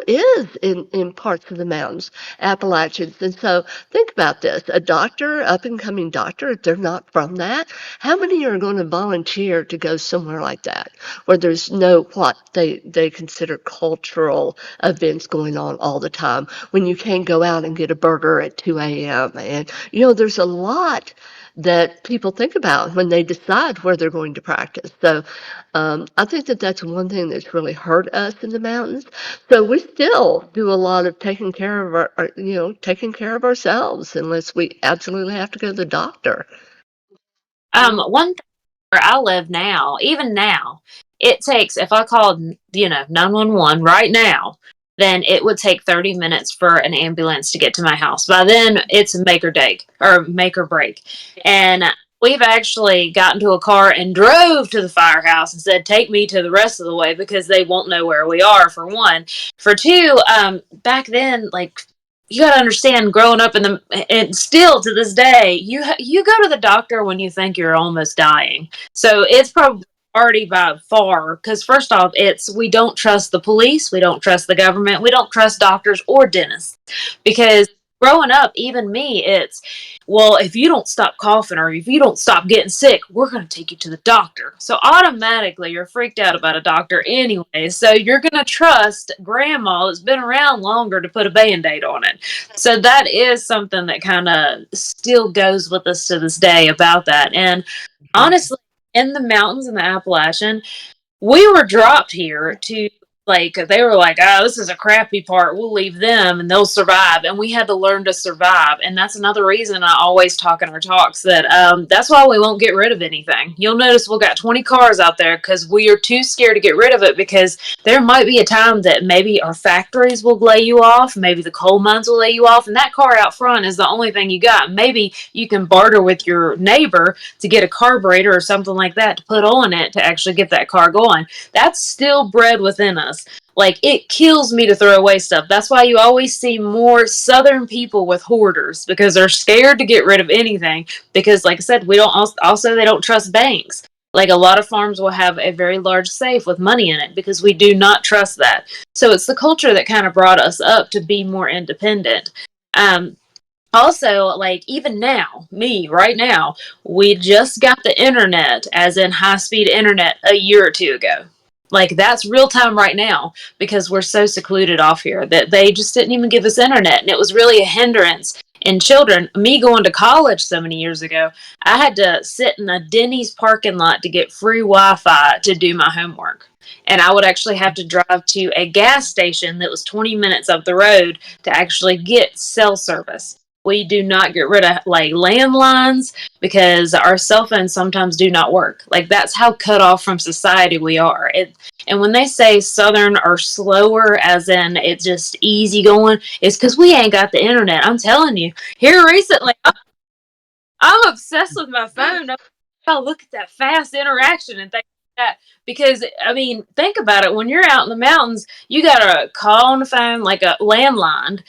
is in parts of the mountains, Appalachians. And so, think about this: a doctor, up and coming doctor, if they're not from that, how many are going to volunteer to go somewhere like that, where there's no what they consider cultural events going on all the time, when you can't go out and get a burger at 2 a.m. and there's a lot that people think about when they decide where they're going to practice. So I think that that's one thing that's really hurt us in the mountains. So we still do a lot of taking care of taking care of ourselves unless we absolutely have to go to the doctor. One thing where I live now, even now, it takes, if I called, 911 right now, then it would take 30 minutes for an ambulance to get to my house. By then, it's make or break. And we've actually got into a car and drove to the firehouse and said, take me to the rest of the way because they won't know where we are, for one. For two, back then, like, you got to understand, growing up and still to this day, you go to the doctor when you think you're almost dying. So it's probably already by far, because first off, we don't trust the police, we don't trust the government, we don't trust doctors or dentists, because growing up, even me, it's, well, if you don't stop coughing or if you don't stop getting sick, we're going to take you to the doctor. So automatically you're freaked out about a doctor anyway. So you're going to trust grandma that's been around longer to put a band-aid on it. So that is something that kind of still goes with us to this day about that. And honestly, in the mountains in the Appalachian, we were dropped here to like they were like, oh, this is a crappy part, we'll leave them and they'll survive. And we had to learn to survive. And that's another reason I always talk in our talks that that's why we won't get rid of anything. You'll notice we've got 20 cars out there because we are too scared to get rid of it, because there might be a time that maybe our factories will lay you off, maybe the coal mines will lay you off, and that car out front is the only thing you got. Maybe you can barter with your neighbor to get a carburetor or something like that to put on it to actually get that car going. That's still bred within us. Like, it kills me to throw away stuff. That's why you always see more Southern people with hoarders, because they're scared to get rid of anything. Because, like I said, we don't also they don't trust banks. Like, a lot of farms will have a very large safe with money in it because we do not trust that. So it's the culture that kind of brought us up to be more independent. Um, Also, like, even now, me right now, we just got the internet, as in high speed internet, a year or two ago. Like, that's real time right now, because we're so secluded off here that they just didn't even give us internet. And it was really a hindrance in children. Me going to college so many years ago, I had to sit in a Denny's parking lot to get free Wi Fi to do my homework. And I would actually have to drive to a gas station that was 20 minutes up the road to actually get cell service. We do not get rid of like landlines because our cell phones sometimes do not work. Like, that's how cut off from society we are. And when they say Southern are slower, as in it's just easy going, it's because we ain't got the internet. I'm telling you. Here recently, I'm obsessed with my phone. I look at that fast interaction and things like that. Because, I mean, think about it. When you're out in the mountains, you got to call on the phone, like a landline,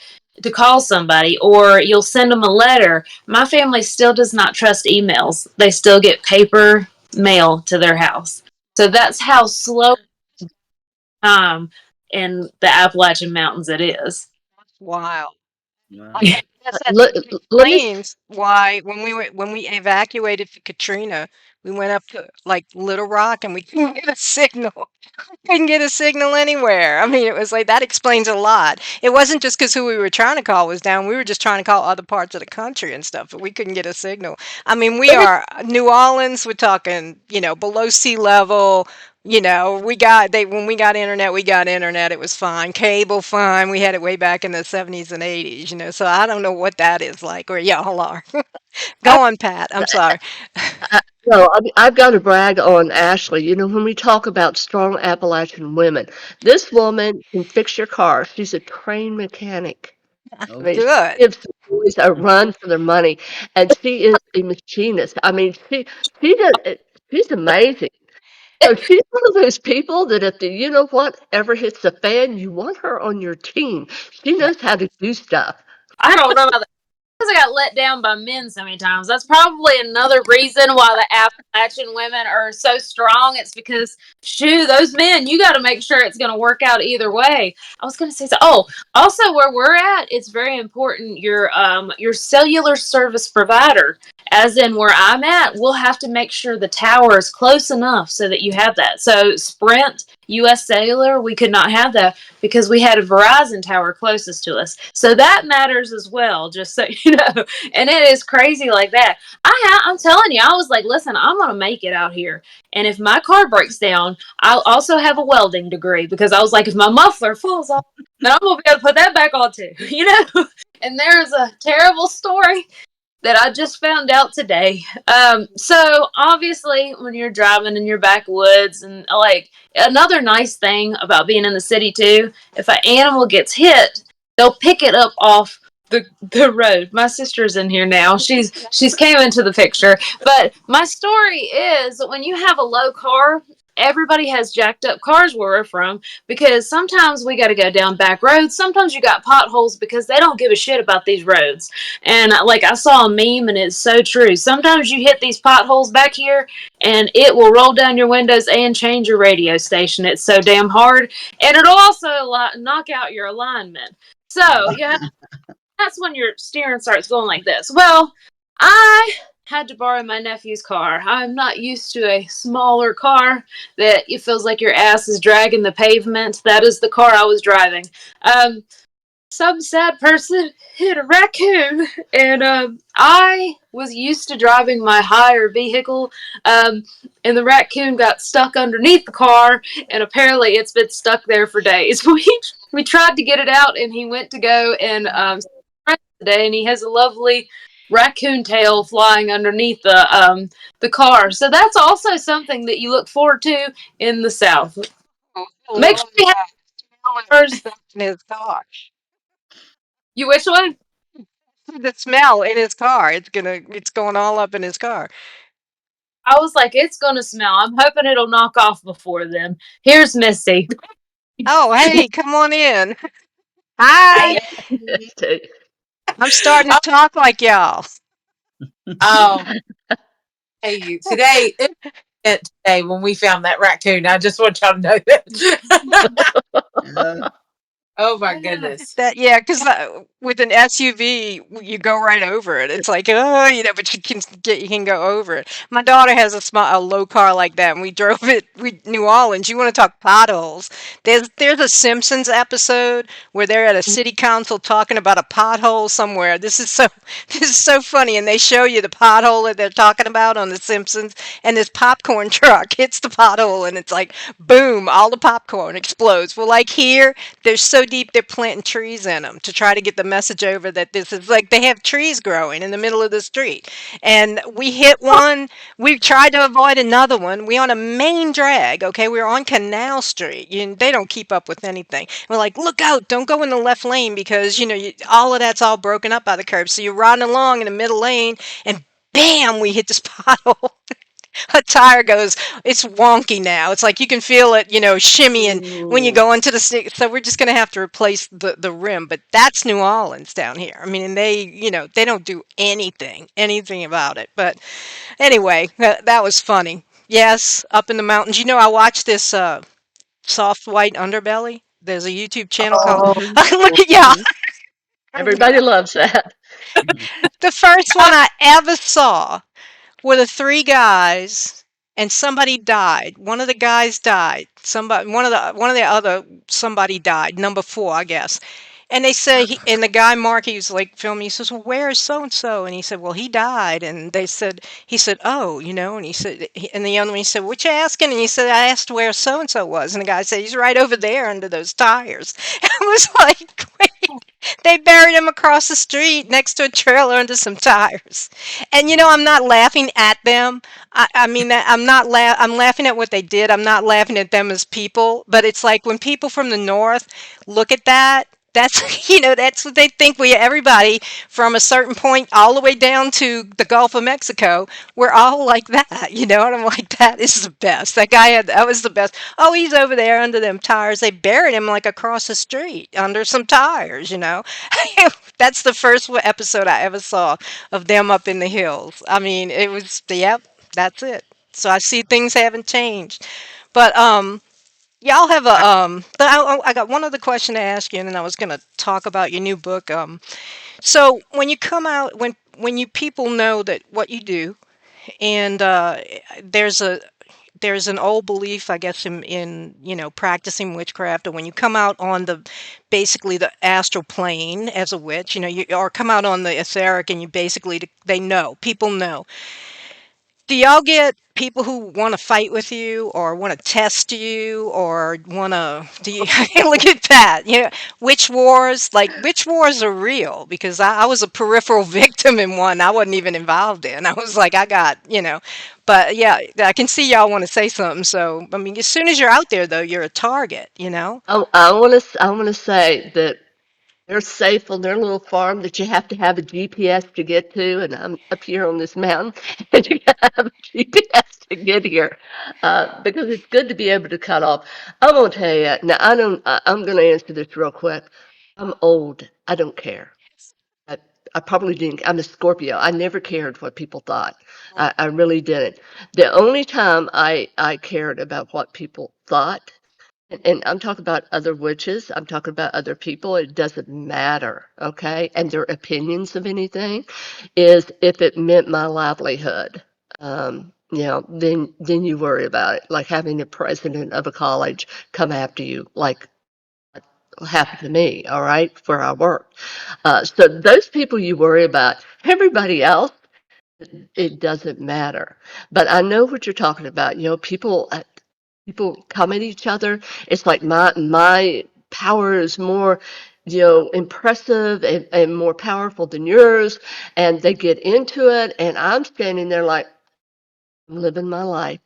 to call somebody, or you'll send them a letter. My family still does not trust emails. They still get paper mail to their house. So that's how slow time in the Appalachian Mountains it is. Wow. I Wow. guess that Let, let me explains why when we evacuated for Katrina, we went up to like Little Rock and we couldn't get a signal. Couldn't get a signal anywhere. I mean, it was like that explains a lot. It wasn't just because who we were trying to call was down. We were just trying to call other parts of the country and stuff, but we couldn't get a signal. I mean, we let me are New Orleans. We're talking, below sea level. We got they when we got internet, we got internet. It was fine. Cable, fine. We had it way back in the 70s and 80s. So I don't know what that is like, or y'all are. I, Go on, Pat. I'm sorry. I, no, I mean, I've got to brag on Ashley. You know, when we talk about strong Appalachian women, this woman can fix your car. She's a trained mechanic. I Oh, mean, she Good. gives the boys a run for their money, and she is a machinist. I mean, she does. She's amazing. So she's one of those people that if the you know what ever hits the fan, you want her on your team. She knows how to do stuff. I don't know about, because I got let down by men so many times. That's probably another reason why the Appalachian women are so strong. It's because, shoo, those men, you got to make sure it's going to work out either way. I was going to say, so, also where we're at, it's very important your cellular service provider, as in where I'm at, we'll have to make sure the tower is close enough so that you have that. So Sprint, US Cellular, we could not have that because we had a Verizon tower closest to us. So that matters as well, just so you know. And it is crazy like that. I'm telling you, I was like, listen, I'm going to make it out here. And if my car breaks down, I'll also have a welding degree, because I was like, if my muffler falls off, then I'm going to be able to put that back on too, you know? And there's a terrible story that I just found out today. So obviously, when you're driving in your backwoods, and like, another nice thing about being in the city too, if an animal gets hit, they'll pick it up off the road. My sister's in here now. She's came into the picture. But my story is that when you have a low car, everybody has jacked up cars where we're from, because sometimes we got to go down back roads. Sometimes you got potholes because they don't give a shit about these roads. And like, I saw a meme and it's so true. Sometimes you hit these potholes back here and it will roll down your windows and change your radio station. It's so damn hard. And it'll also knock out your alignment. So, yeah, that's when your steering starts going like this. Well, I had to borrow my nephew's car. I'm not used to a smaller car that it feels like your ass is dragging the pavement. That is the car I was driving. Um, some sad person hit a raccoon, and I was used to driving my higher vehicle, and the raccoon got stuck underneath the car, and apparently it's been stuck there for days. We tried to get it out, and he went to go and today, and he has a lovely raccoon tail flying underneath the car. So that's also something that you look forward to in the South. I Make sure love you have that. cars. Stuff in his car. You which one? The smell in his car. It's going all up in his car. I was like, it's gonna smell. I'm hoping it'll knock off before then. Here's Misty. Oh, hey, come on in. Hi. Misty. I'm starting to talk like y'all. Hey, today when we found that raccoon. I just want y'all to know that. Oh my goodness. Because with an SUV, you go right over it. It's like, oh, but you can go over it. My daughter has a low car like that, and we drove it. New Orleans. You want to talk potholes? There's a Simpsons episode where they're at a city council talking about a pothole somewhere. This is so funny, and they show you the pothole that they're talking about on the Simpsons, and this popcorn truck hits the pothole, and it's like, boom, all the popcorn explodes. Well, like here. They're so deep they're planting trees in them to try to get the message over that this is like they have trees growing in the middle of the street. And we hit one. We tried to avoid another one. We on a main drag. Okay, we were on Canal Street. They don't keep up with anything. We're like, look out! Don't go in the left lane because all of that's all broken up by the curb. So you're riding along in the middle lane, and bam, we hit this pothole. A tire goes, it's wonky now. It's like you can feel it, shimmying when you go into the stick. So we're just going to have to replace the rim. But that's New Orleans down here. I mean, and they don't do anything about it. But anyway, that was funny. Yes, up in the mountains. I watched this Soft White Underbelly. There's a YouTube channel called, look at y'all. Everybody loves that. The first one I ever saw were the three guys and somebody died. One of the guys died. Somebody died. Number 4, I guess. And they say, and the guy Mark, he was like filming. He says, "Well, where is so and so?" And he said, "Well, he died." And he said, "Oh, And he said, and the other one, he said, "What you asking?" And he said, "I asked where so and so was." And the guy said, "He's right over there under those tires." I was like, wait. They buried him across the street next to a trailer under some tires. And I'm not laughing at them. I mean that I'm laughing at what they did. I'm not laughing at them as people. But it's like when people from the north look at that. That's that's what they think. Everybody from a certain point all the way down to the Gulf of Mexico, we're all like that, And I'm like, that is the best. That was the best. Oh, he's over there under them tires. They buried him like across the street under some tires. That's the first episode I ever saw of them up in the hills. I mean, it was, yep, that's it. So I see things haven't changed. But y'all have but I got one other question to ask you, and then I was going to talk about your new book. So when you come out, when you people know that what you do, and there's an old belief, I guess, in practicing witchcraft, or when you come out on basically the astral plane as a witch, or come out on the etheric, and people know. Do y'all get people who want to fight with you or want to test you or do you look at that? Witch wars are real because I was a peripheral victim in one I wasn't even involved in. I was like, but yeah, I can see y'all want to say something. So, I mean, as soon as you're out there though, you're a target. I want to say that they're safe on their little farm that you have to have a GPS to get to, and I'm up here on this mountain, and you gotta have a GPS to get here, because it's good to be able to cut off. I won't tell you now. I'm going to answer this real quick. I'm old. I don't care. I, I probably didn't. I'm a Scorpio. I never cared what people thought. I really didn't. The only time I cared about what people thought, and I'm talking about other witches, I'm talking about other people, it doesn't matter, okay? And their opinions of anything is if it meant my livelihood. Then you worry about it, like having the president of a college come after you, happen to me, all right, where I work. So those people you worry about. Everybody else, it doesn't matter. But I know what you're talking about. People come at each other. It's like my power is more, impressive and more powerful than yours, and they get into it, and I'm standing there like, I'm living my life.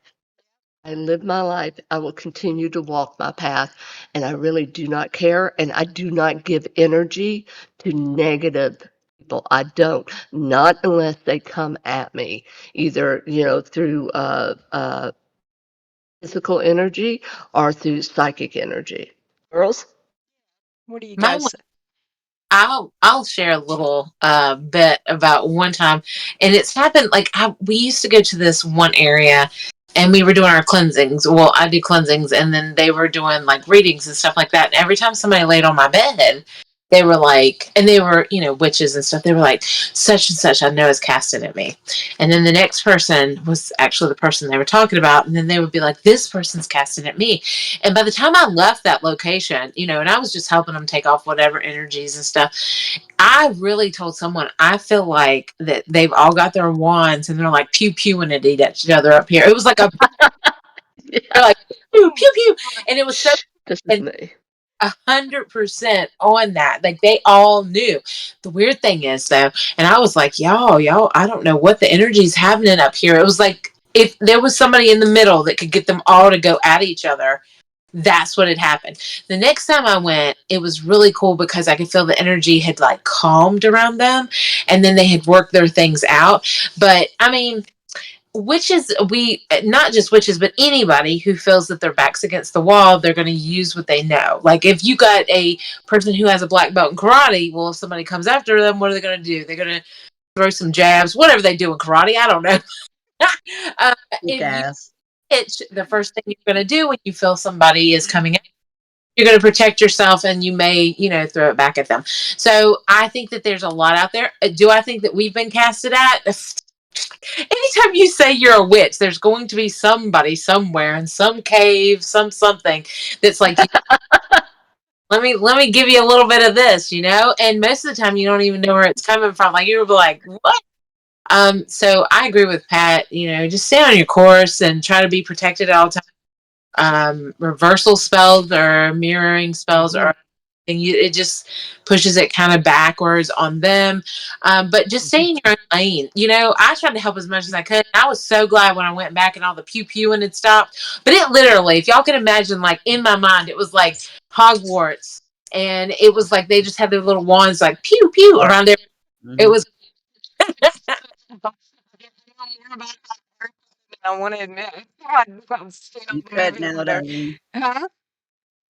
I live my life. I will continue to walk my path, and I really do not care, and I do not give energy to negative people. I don't, not unless they come at me, either, through physical energy or through psychic energy. Girls? What do you My guys? I'll share a little bit about one time, and it's happened like we used to go to this one area, and we were doing our cleansings. Well, I do cleansings, and then they were doing like readings and stuff like that. And every time somebody laid on my bed, they were like, and they were witches and stuff. They were like, such and such, I know is casting at me. And then the next person was actually the person they were talking about, and then they would be like, this person's casting at me. And by the time I left that location, and I was just helping them take off whatever energies and stuff, I really told someone, I feel like that they've all got their wands and they're like pew pewing at each other up here. It was like they're Yeah, like pew pew pew, and it was so this is and me. 100% on that. Like they all knew. The weird thing is though, and I was like, y'all, I don't know what the energy's happening up here. It was like if there was somebody in the middle that could get them all to go at each other, that's what had happened. The next time I went, it was really cool because I could feel the energy had like calmed around them, and then they had worked their things out. But I mean, witches, we not just witches, but anybody who feels that their back's against the wall, they're going to use what they know. Like if you got a person who has a black belt in karate, well, if somebody comes after them, what are they going to do? They're going to throw some jabs, whatever they do in karate. I don't know. uh, Kick if you ass. pitch, the first thing you're going to do when you feel somebody is coming at, you're going to protect yourself, and you may, throw it back at them. So I think that there's a lot out there. Do I think that we've been casted at? Anytime you say you're a witch, there's going to be somebody somewhere in some cave, something that's like, let me give you a little bit of this, and most of the time you don't even know where it's coming from. Like you'll be like, what? So I agree with Pat, just stay on your course and try to be protected at all times. Reversal spells or mirroring spells Mhm, are, it just pushes it kind of backwards on them. But just mhm. stay in your own lane. I tried to help as much as I could. I was so glad when I went back and all the pew pewing had stopped. But it literally, if y'all can imagine, like in my mind, it was like Hogwarts, and it was like they just had their little wands like pew pew around there. It Mhm. was I want to admit, I've seen all You the cutting movies out, with her. Eileen. Huh?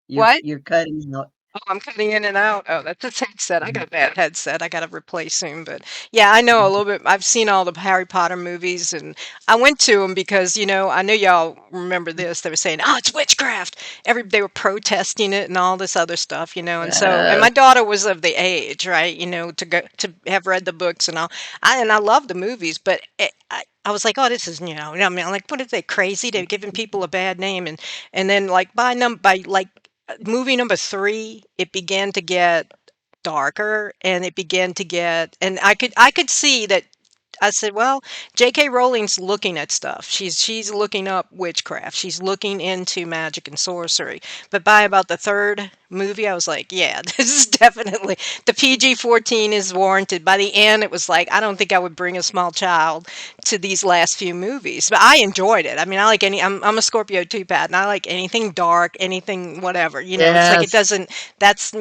You're What? you're cutting out. Oh, I'm cutting in and out. Oh, that's a headset. I got Mhm, a bad headset. I got to replace soon. But yeah, I know a mhm. little bit. I've seen all the Harry Potter movies, and I went to them because I know y'all remember this. They were saying, "Oh, it's witchcraft." They were protesting it and all this other stuff, and my Yes. daughter was of the age, right? To go to have read the books and all. I love the movies, but I was like, oh, this is, I mean, like, what are they crazy? They're giving people a bad name, and then like by like movie number 3, it began to get darker, and it began to get, and I could see that. I said, "Well, J.K. Rowling's looking at stuff. She's looking up witchcraft. She's looking into magic and sorcery." But by about the third movie, I was like, "Yeah, this is definitely the PG-14 is warranted." By the end, it was like I don't think I would bring a small child to these last few movies, but I enjoyed it. I mean, I like I'm a Scorpio too, Pat, and I like anything dark, anything whatever. It's like it Yes. doesn't. That's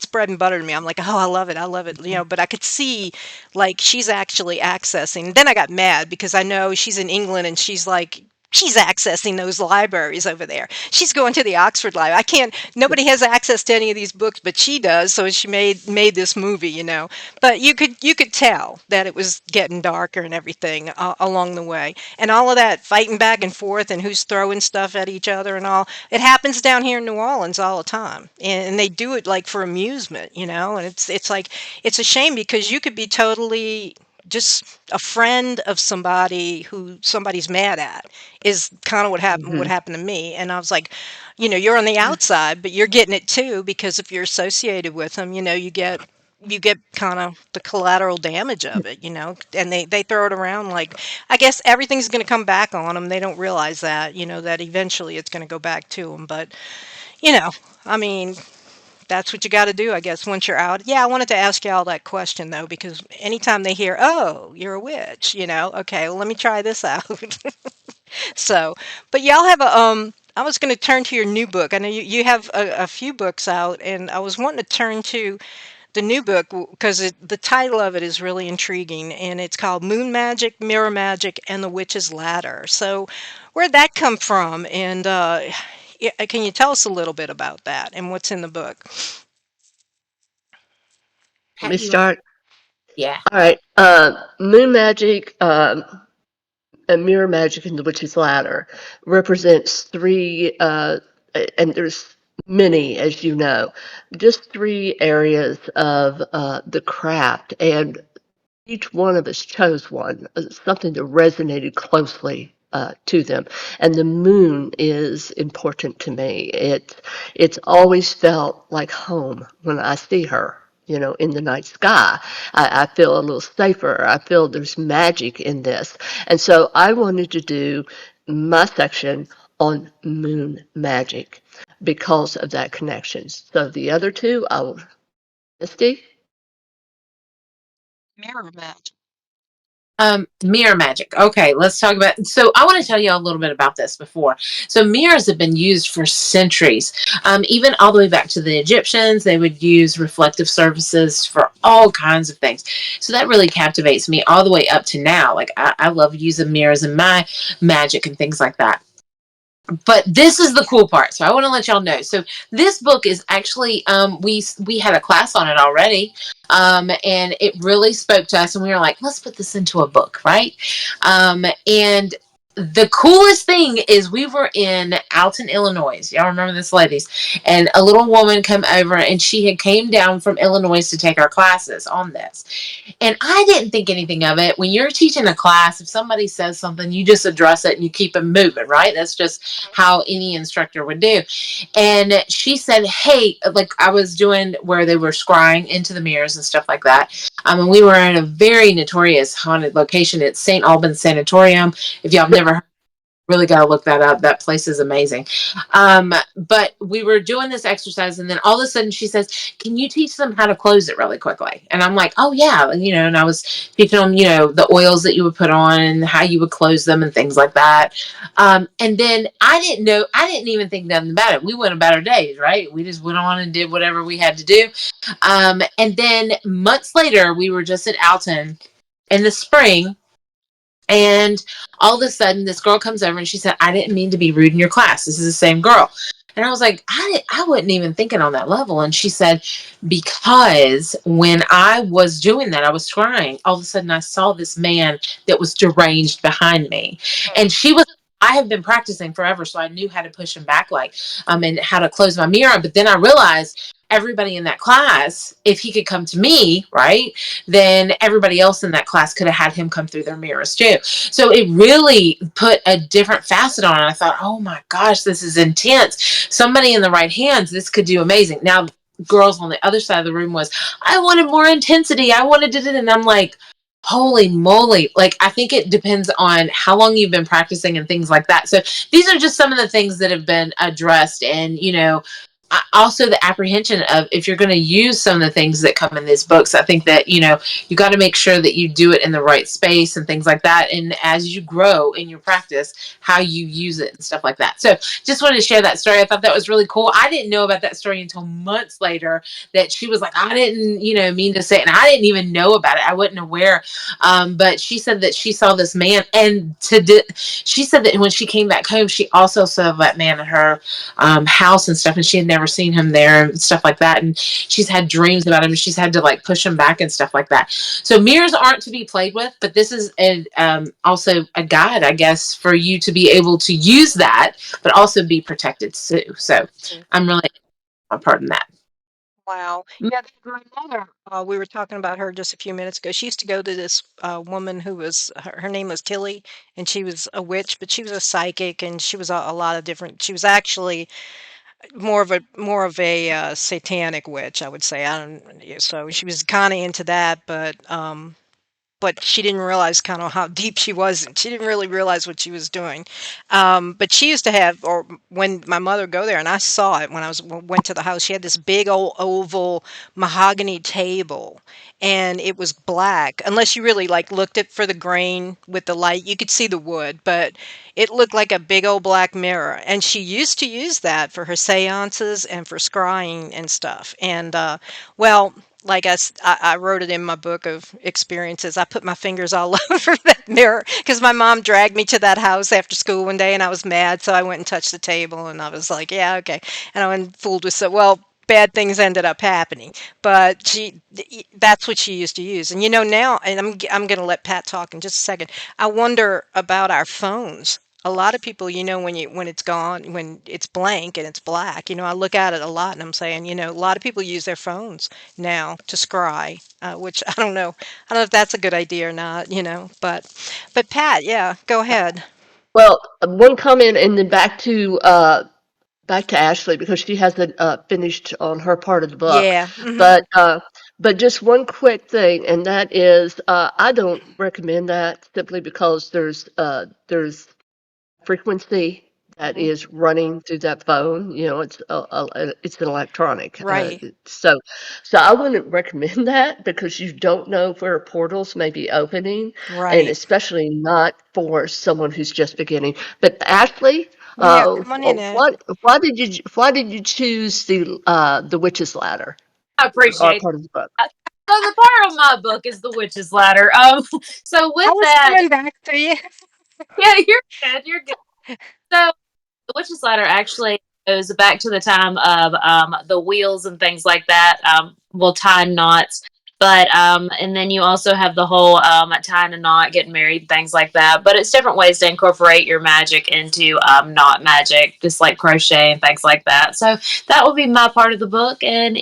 bread and butter to me. I'm like, oh, I love it, I love it. But I could see like she's actually accessing. Then I got mad because I know she's in England and she's accessing those libraries over there. She's going to the Oxford Library. I can't. Nobody has access to any of these books, but she does. So she made this movie. But you could tell that it was getting darker and everything along the way, and all of that fighting back and forth and who's throwing stuff at each other and all. It happens down here in New Orleans all the time, and they do it like for amusement. And it's like it's a shame because you could be totally just a friend of somebody who somebody's mad at is kind of what Mhm. happened to me. And I was like, you're on the outside, but you're getting it too, because if you're associated with them, you get kind of the collateral damage of it, and they throw it around like, I guess everything's going to come back on them. They don't realize that, that eventually it's going to go back to them. But, you know, I mean, that's what you got to do, I guess, once you're out. Yeah, I wanted to ask you all that question though, because anytime they hear, "Oh, you're a witch," okay, well, let me try this out. So, but y'all have a I was going to turn to your new book. I know you have a few books out, and I was wanting to turn to the new book because the title of it is really intriguing, and it's called Moon Magic, Mirror Magic, and the Witch's Ladder. So, where'd that come from? And can you tell us a little bit about that and what's in the book? Let Pat, me you want? start. Yeah. All right. Moon magic, and mirror magic in the witch's ladder represents three, and there's many, as you know, just three areas of the craft, and each one of us chose one, something that resonated closely to them. And the moon is important to me. It's always felt like home when I see her. In the night sky, I feel a little safer. I feel there's magic in this. And so I wanted to do my section on moon magic because of that connection. So the other two, Misty? Mirror magic. Mirror magic. Okay, let's talk about. So, I want to tell you a little bit about this before. So, mirrors have been used for centuries, even all the way back to the Egyptians. They would use reflective surfaces for all kinds of things. So, that really captivates me all the way up to now. Like, I love using mirrors in my magic and things like that. But this is the cool part, so I want to let y'all know. So this book is actually we had a class on it already, and it really spoke to us, and we were like, let's put this into a book, right? And the coolest thing is we were in Alton, Illinois. Y'all remember this, ladies? And a little woman came over, and she had came down from Illinois to take our classes on this. And I didn't think anything of it. When you're teaching a class, if somebody says something, you just address it and you keep them moving, right? That's just how any instructor would do. And she said, hey, like I was doing where they were scrying into the mirrors and stuff like that. And we were in a very notorious haunted location at St. Albans Sanatorium. If y'all have never heard, really got to look that up. That place is amazing. But we were doing this exercise, and then all of a sudden she says, can you teach them how to close it really quickly? And I'm like, oh yeah. And I was teaching them, the oils that you would put on and how you would close them and things like that. And then I didn't even think nothing about it. We went about our days, right? We just went on and did whatever we had to do. And then months later, we were just at Alton in the spring, and all of a sudden, this girl comes over and she said, I didn't mean to be rude in your class. This is the same girl. And I was like, I wasn't even thinking on that level. And she said, because when I was doing that, I was crying. All of a sudden, I saw this man that was deranged behind me. And I have been practicing forever, so I knew how to push him back, and how to close my mirror. But then I realized everybody in that class, if he could come to me, right, then everybody else in that class could have had him come through their mirrors too. So it really put a different facet on it. I thought, oh my gosh, this is intense. Somebody in the right hands, this could do amazing. Now, girls on the other side of the room was, I wanted more intensity. I wanted it. And I'm like, holy moly. Like, I think it depends on how long you've been practicing and things like that. So these are just some of the things that have been addressed. And, also the apprehension of, if you're going to use some of the things that come in these books, I think that, you got to make sure that you do it in the right space and things like that. And as you grow in your practice, how you use it and stuff like that. So just wanted to share that story. I thought that was really cool. I didn't know about that story until months later, that she was like, I didn't, mean to say it. And I didn't even know about it. I wasn't aware. But she said that she saw this man, and she said that when she came back home, she also saw that man in her house and stuff, and she had never seen him there and stuff like that. And she's had dreams about him, and she's had to push him back and stuff like that. So mirrors aren't to be played with, but this is also a guide, I guess, for you to be able to use that, but also be protected too. So I'm really a part in that. Wow. Yeah, my mother, we were talking about her just a few minutes ago. She used to go to this woman who was, her name was Tilly, and she was a witch, but she was a psychic, and she was a lot of different. She was actually more of a satanic witch, I would say. I don't. Yeah, so she was kind of into that, but she didn't realize kind of how deep she was. She didn't really realize what she was doing. But she used to have, or when my mother would go there, and I saw it when went to the house. She had this big old oval mahogany table, and it was black. Unless you really like looked at for the grain with the light, you could see the wood, but it looked like a big old black mirror. And she used to use that for her seances and for scrying and stuff. And well, like I wrote it in my book of experiences. I put my fingers all over that mirror because my mom dragged me to that house after school one day and I was mad. So I went and touched the table and I was like, yeah, okay. And I went and fooled with, so, well, bad things ended up happening. But that's what she used to use. And now, and I'm going to let Pat talk in just a second. I wonder about our phones. A lot of people, when it's gone, when it's blank and it's black, I look at it a lot and I'm saying, a lot of people use their phones now to scry, which I don't know. I don't know if that's a good idea or not, but Pat, yeah, go ahead. Well, one comment, and then back to Ashley because she hasn't finished on her part of the book. Yeah. Hmm. But just one quick thing, and that is I don't recommend that simply because there's frequency that Hmm. is running through that phone. It's an electronic. Right. So I wouldn't recommend that because you don't know where portals may be opening, and Right. especially not for someone who's just beginning. But Ashley, Yeah, come on in, Ash. why did you choose the witch's ladder I or appreciate part of the book? that. So the part of my book is the witch's ladder. So I with was that, coming back to you. yeah, you're good. You're good. So the witch's ladder actually goes back to the time of the wheels and things like that. Will tie knots, but and then you also have the whole tying a knot, getting married, things like that. But it's different ways to incorporate your magic into knot magic, just like crochet and things like that. So that will be my part of the book, and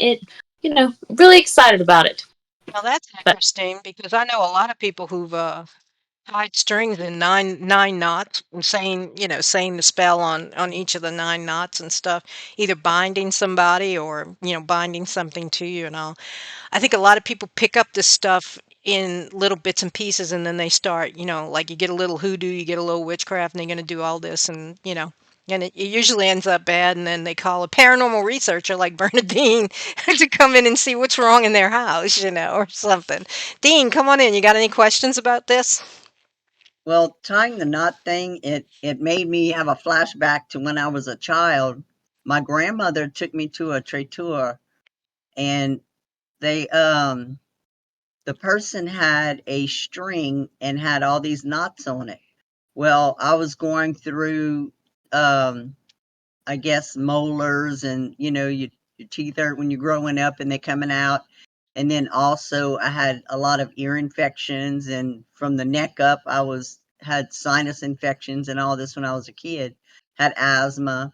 really excited about it. Now that's But interesting because I know a lot of people who've tied strings in nine knots and saying the spell on each of the nine knots and stuff, either binding somebody or binding something to you and all. I think a lot of people pick up this stuff in little bits and pieces and then they start, like you get a little hoodoo, you get a little witchcraft, and they're going to do all this and it usually ends up bad. And then they call a paranormal researcher like Bernadine to come in and see what's wrong in their house, or something. Dean, come on in. You got any questions about this? Well, tying the knot thing, it made me have a flashback to when I was a child. My grandmother took me to a trattoria, and they the person had a string and had all these knots on it. Well, I was going through I guess molars, and your teeth are when you're growing up and they're coming out. And then also I had a lot of ear infections, and from the neck up I was had sinus infections and all this when I was a kid, had asthma.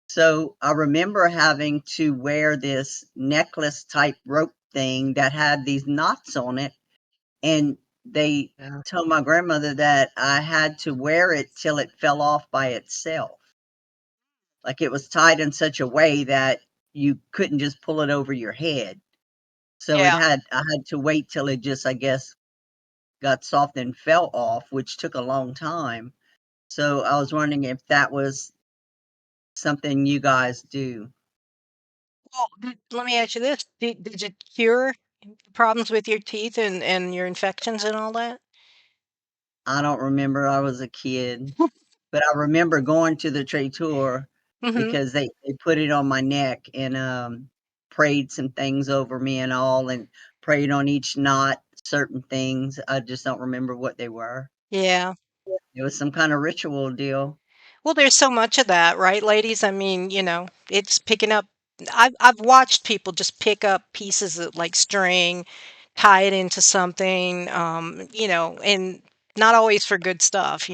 So I remember having to wear this necklace type rope thing that had these knots on it, and they Yeah. told my grandmother that I had to wear it till it fell off by itself. Like, it was tied in such a way that you couldn't just pull it over your head. So Yeah. I had to wait till it just, I guess, got soft and fell off, which took a long time. So I was wondering if that was something you guys do. Well, let me ask you this. Did it cure problems with your teeth and your infections and all that? I don't remember, I was a kid, but I remember going to the Trattoria Hmm. because they put it on my neck and, prayed some things over me and all, and prayed on each knot certain things. I just don't remember what they were. Yeah. It was some kinda ritual deal. Well, there's so much of that, right, ladies? I mean, it's picking up. I've watched people just pick up pieces of like string, tie it into something, and not always for good stuff.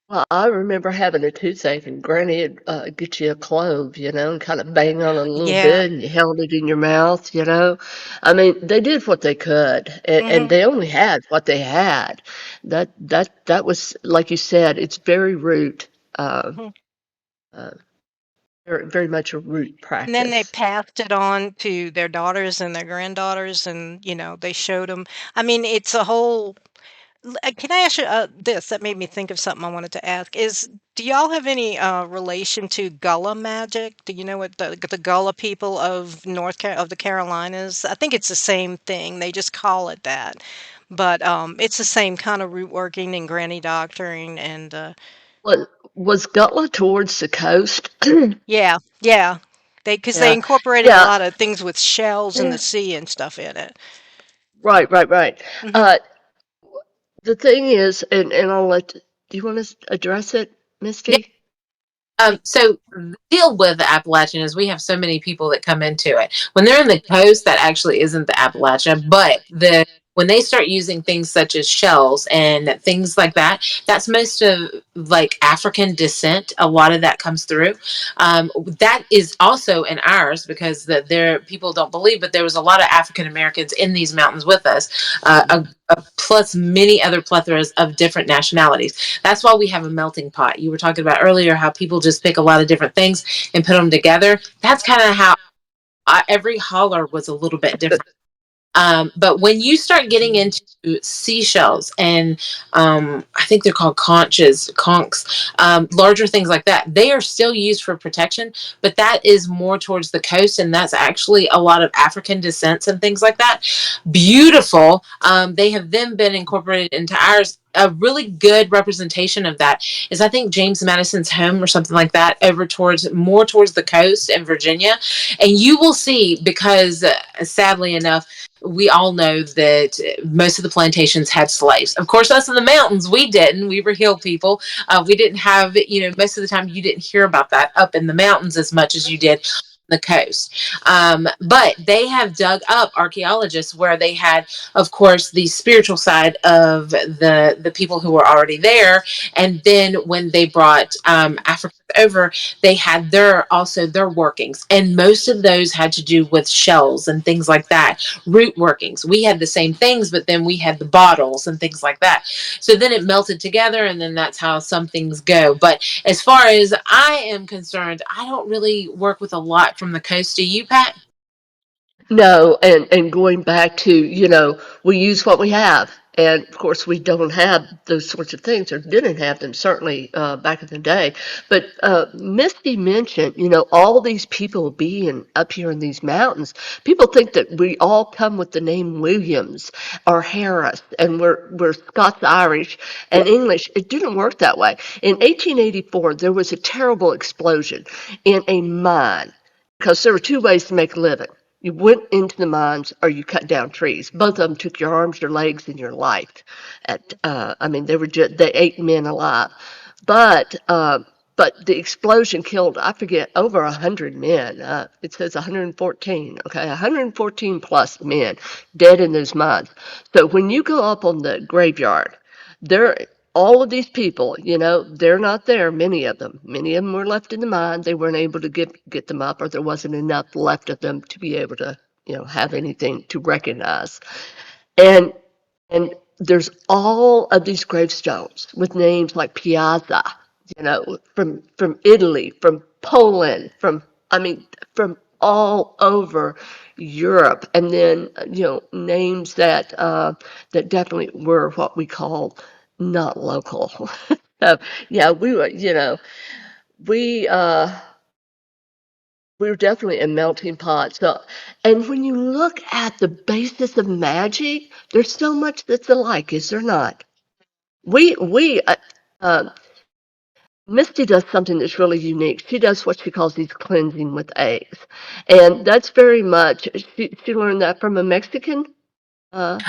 Well, I remember having a toothache, and Granny would get you a clove, and kind of bang on it a little Yeah. bit, and you held it in your mouth. I mean, they did what they could, and Hmm. they only had what they had. That was, like you said, it's very root, uh, uh, very, very much a root And then they practice. passed it on to their daughters and their granddaughters, and they showed them. I mean, it's a whole. Can I ask you this? That made me think of something I wanted to ask. Do y'all have any relation to Gullah magic? Do you know what the Gullah people of of the Carolinas? I think it's the same thing. They just call it that, but it's the same kind of root working and granny doctoring, and Was Gutla towards the coast? yeah, yeah. Because they Yeah, incorporated a yeah, lot of things with shells in the sea and stuff in it. right, right, right. Hmm. Uh, the thing is, and do you want to address it, Misty? So the deal with the Appalachian is we have so many people that come into it. When they're in the coast, that actually isn't the Appalachia, but when they start using things such as shells and things like that, that's most of like African descent. A lot of that comes through. That is also in ours because there people don't believe, but there was a lot of African Americans in these mountains with us, plus many other plethoras of different nationalities. That's why we have a melting pot. You were talking about earlier how people just pick a lot of different things and put them together. That's kind of how every holler was a little bit different. But when you start getting into seashells and I think they're called conchs, larger things like that, they are still used for protection, but that is more towards the coast, and that's actually a lot of African descents and things like that. Beautiful. They have then been incorporated into ours. A really good representation of that is I think James Madison's home or something like that over towards the coast in Virginia, and you will see because sadly enough we all know that most of the plantations had slaves. Of course, us in the mountains, we didn't. We were hill people. We didn't have, most of the time you didn't hear about that up in the mountains as much as you did the coast. But they have dug up archaeologists where they had, of course, the spiritual side of the people who were already there. And then when they brought Africans over, they had their workings. And most of those had to do with shells and things like that, root workings. We had the same things, but then we had the bottles and things like that. So then it melted together, and then that's how some things go. But as far as I am concerned, I don't really work with a lot from the coast. Do you, Pat? No, and going back to, we use what we have. And of course, we don't have those sorts of things, or didn't have them certainly back in the day. But Misty mentioned, all these people being up here in these mountains. People think that we all come with the name Williams or Harris, and we're Scots Irish and English. It didn't work that way. In 1884, there was a terrible explosion in a mine because there were two ways to make a living. You went into the mines or you cut down trees. Both of them took your arms, your legs, and your life. I mean, they ate men alive. But but the explosion killed, I forget, over 100 men. It says 114. Okay, 114 plus men dead in those mines. So when you go up on the graveyard, there all of these people, they're not there. Many of them were left in the mine. They weren't able to get them up, or there wasn't enough left of them to be able to, have anything to recognize. And and there's all of these gravestones with names like Piazza, from Italy, from Poland, I mean, from all over Europe, and then names that definitely were what we call not local. So yeah, we were, we uh, we were definitely a melting pot. So, and when you look at the basis of magic, there's so much that's alike, is there not? We uh, Misty does something that's really unique. She does what she calls these cleansing with eggs, and that's very much she learned that from a Mexican. Uh,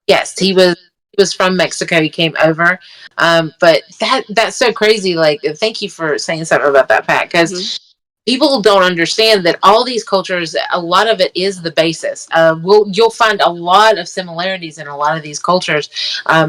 Yes, he was from Mexico. He came over, but that's so crazy. Like, thank you for saying something about that, Pat, because mhm. people don't understand that all these cultures, a lot of it is the basis. You'll find a lot of similarities in a lot of these cultures,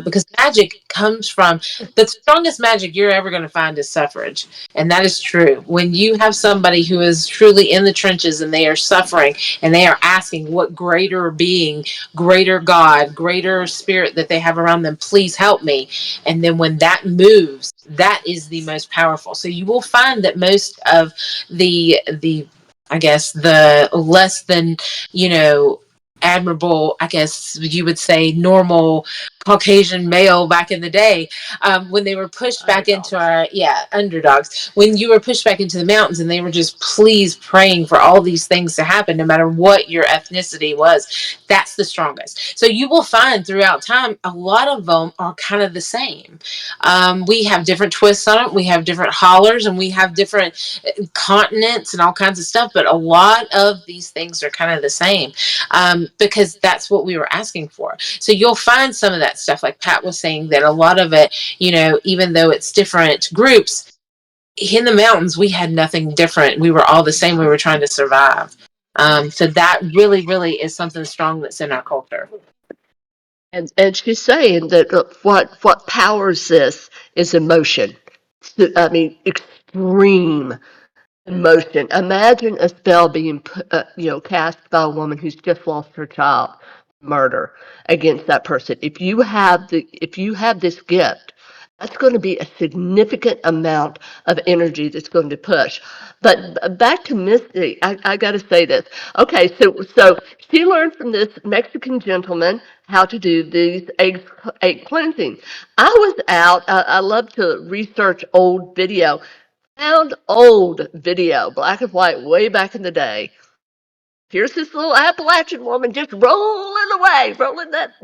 because magic comes from the strongest magic you're ever going to find is suffrage, and that is true. When you have somebody who is truly in the trenches and they are suffering and they are asking what greater being, greater God, greater spirit that they have around them, please help me. And then when that moves, that is the most powerful. So you will find that most of the I guess the less than, you know, admirable, I guess you would say, normal Caucasian male back in the day, when they were pushed back into our, underdogs, when you were pushed back into the mountains and they were just please praying for all these things to happen, no matter what your ethnicity was, that's the strongest. So you will find throughout time, a lot of them are kind of the same. We have different twists on it. We have different hollers and we have different continents and all kinds of stuff, but a lot of these things are kind of the same, because that's what we were asking for. So you'll find some of that stuff, like Pat was saying, that a lot of it, you know, even though it's different groups, in the mountains, we had nothing different. We were all the same. We were trying to survive. So that really, really is something strong that's in our culture. And she's saying that what powers this is emotion. I mean, extreme emotion. Imagine a spell being cast by a woman who's just lost her child, murder against that person. If you have this gift, that's going to be a significant amount of energy that's going to push. But back to Misty, I got to say this. Okay, so she learned from this Mexican gentleman how to do these egg cleansing. I was out. I love to research old video. Found old video, black and white, way back in the day. Here's this little Appalachian woman just rolling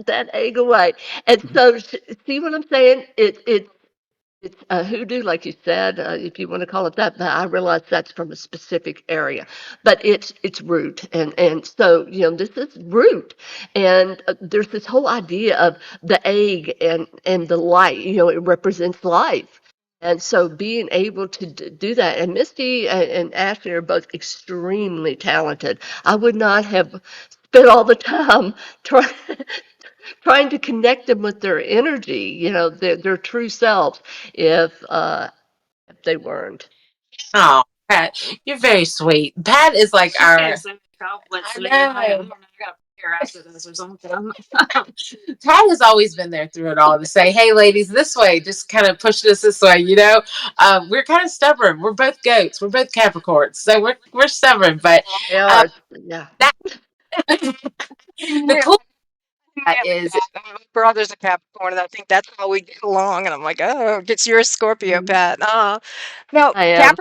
that egg away. And so, see what I'm saying? It's a hoodoo, like you said, if you want to call it that. But I realize that's from a specific area, but it's root, and so this is root, and there's this whole idea of the egg and the light. It represents life. And so being able to do that, and Misty and Ashley are both extremely talented. I would not have spent all the time trying trying to connect them with their energy, their true selves, if they weren't. Oh, Pat, you're very sweet. Pat is like She's our. got so many compliments I to me. I know. don't know. I gotta pay her after this or something. Pat has always been there through it all to say, "Hey, ladies, this way." Just kind of push us this way, you know. We're kind of stubborn. We're both goats. We're both Capricorns, so we're stubborn. But They um, are, yeah. that the Yeah, cool part yeah, is, Pat. My brother's a Capricorn, and I think that's how we get along. And I'm like, oh, it's your Scorpio, Pat. No, I am. that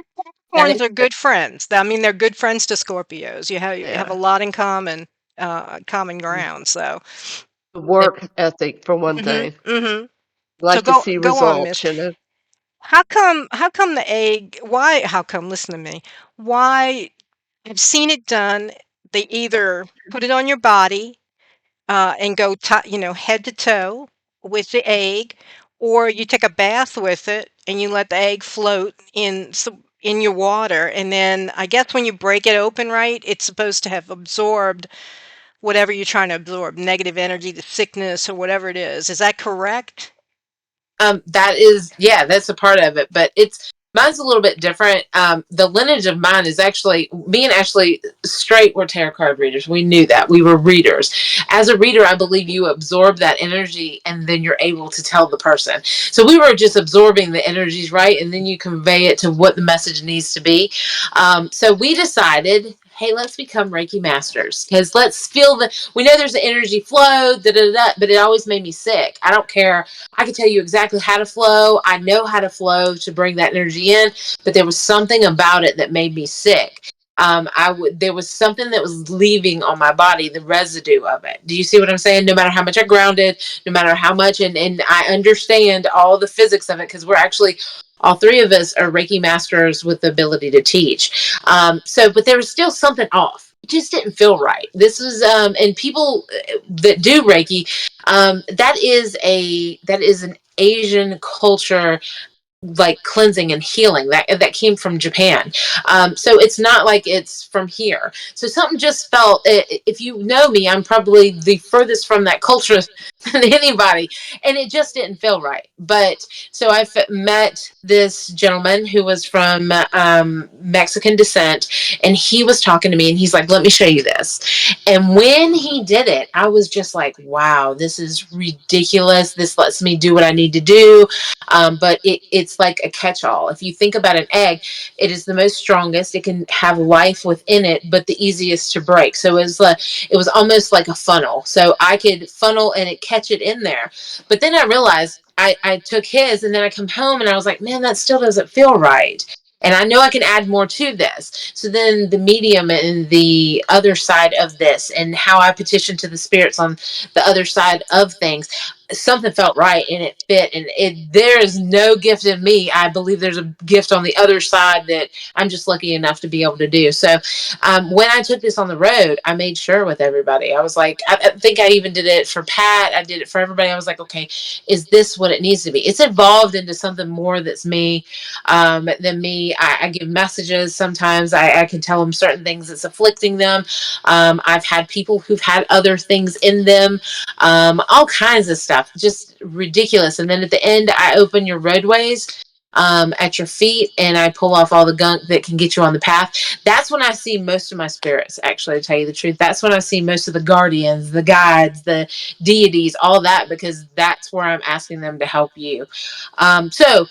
Capricorns is are good friends. I mean, they're good friends to Scorpios. You They have a are. lot in common ground. So, The work ethic, for one hmm thing. hmm so Like to see go on, results, Miss. How come the egg? Why? How come? Listen to me. Why? I've seen it done. They either put it on your body and go head to toe with the egg, or you take a bath with it and you let the egg float in your water, and then I guess when you break it open, right, it's supposed to have absorbed whatever you're trying to absorb, negative energy, the sickness, or whatever it is. Is that correct? that is, yeah, that's a part of it, but mine's a little bit different. The lineage of mine is actually me and Ashley straight were tarot card readers. We knew that we were readers. As a reader, I believe you absorb that energy and then you're able to tell the person. So we were just absorbing the energies, right, and then you convey it to what the message needs to be. So we decided, hey, let's become Reiki masters, because let's feel we know there's an energy flow, but it always made me sick. I don't care. I can tell you exactly how to flow. I know how to flow to bring that energy in, but there was something about it that made me sick. There was something that was leaving on my body, the residue of it. Do you see what I'm saying? No matter how much I grounded, no matter how much, and I understand all the physics of it, because we're actually, all three of us are Reiki masters with the ability to teach. But there was still something off. It just didn't feel right. This was, and people that do Reiki, that is an Asian culture like cleansing and healing that came from Japan. So it's not like it's from here. So something just felt, if you know me, I'm probably the furthest from that culture than anybody, and it just didn't feel right. But so I met this gentleman who was from Mexican descent, and he was talking to me, and he's like, let me show you this. And when he did it, I was just like, wow, this is ridiculous. This lets me do what I need to do. But it's like a catch-all. If you think about an egg, it is the most strongest. It can have life within it, but the easiest to break. So it was almost like a funnel. So I could funnel and it catch it in there. But then I realized I took his, and then I come home and I was like, man, that still doesn't feel right. And I know I can add more to this. So then the medium and the other side of this, and how I petition to the spirits on the other side of things, something felt right and it fit. And there is no gift in me. I believe there's a gift on the other side that I'm just lucky enough to be able to do. So when I took this on the road, I made sure with everybody. I was like, I think I even did it for Pat. I did it for everybody. I was like, okay, is this what it needs to be? It's evolved into something more that's me than me. I give messages. Sometimes I can tell them certain things that's afflicting them. I've had people who've had other things in them, all kinds of stuff, just ridiculous. And then at the end, I open your roadways at your feet, and I pull off all the gunk that can get you on the path. That's when I see most of my spirits, actually, to tell you the truth. That's when I see most of the guardians, the guides, the deities, all that, because that's where I'm asking them to help you. So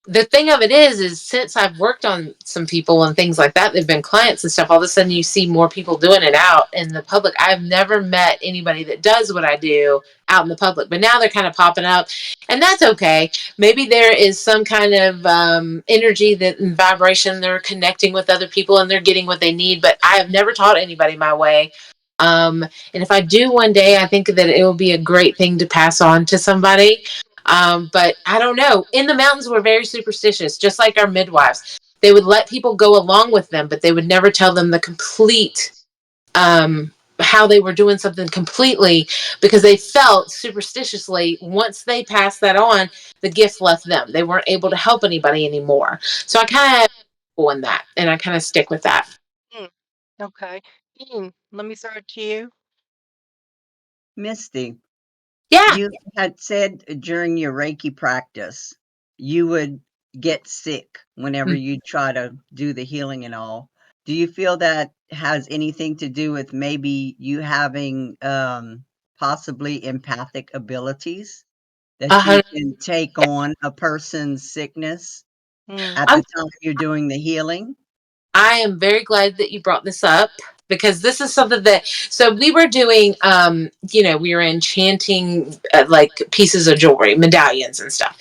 the thing of it is since I've worked on some people and things like that, they've been clients and stuff, all of a sudden you see more people doing it out in the public. I've never met anybody that does what I do out in the public, but now they're kind of popping up, and that's okay. Maybe there is some kind of energy that in vibration, they're connecting with other people and they're getting what they need, but I have never taught anybody my way. And if I do one day, I think that it will be a great thing to pass on to somebody. But I don't know. In the mountains, we're very superstitious, just like our midwives. They would let people go along with them, but they would never tell them the complete how they were doing something completely, because they felt superstitiously once they passed that on, the gift left them. They weren't able to help anybody anymore. So I kind of in that, and I kind of stick with that. Mm, okay. Dean, let me throw it to you. Misty, Yeah. you had said during your Reiki practice, you would get sick whenever you try to do the healing and all. Do you feel that has anything to do with maybe you having possibly empathic abilities that you 100. can take on a person's sickness Mm, at the time you're doing the healing? I am very glad that you brought this up, because this is something that, so we were doing, we were enchanting like pieces of jewelry, medallions and stuff.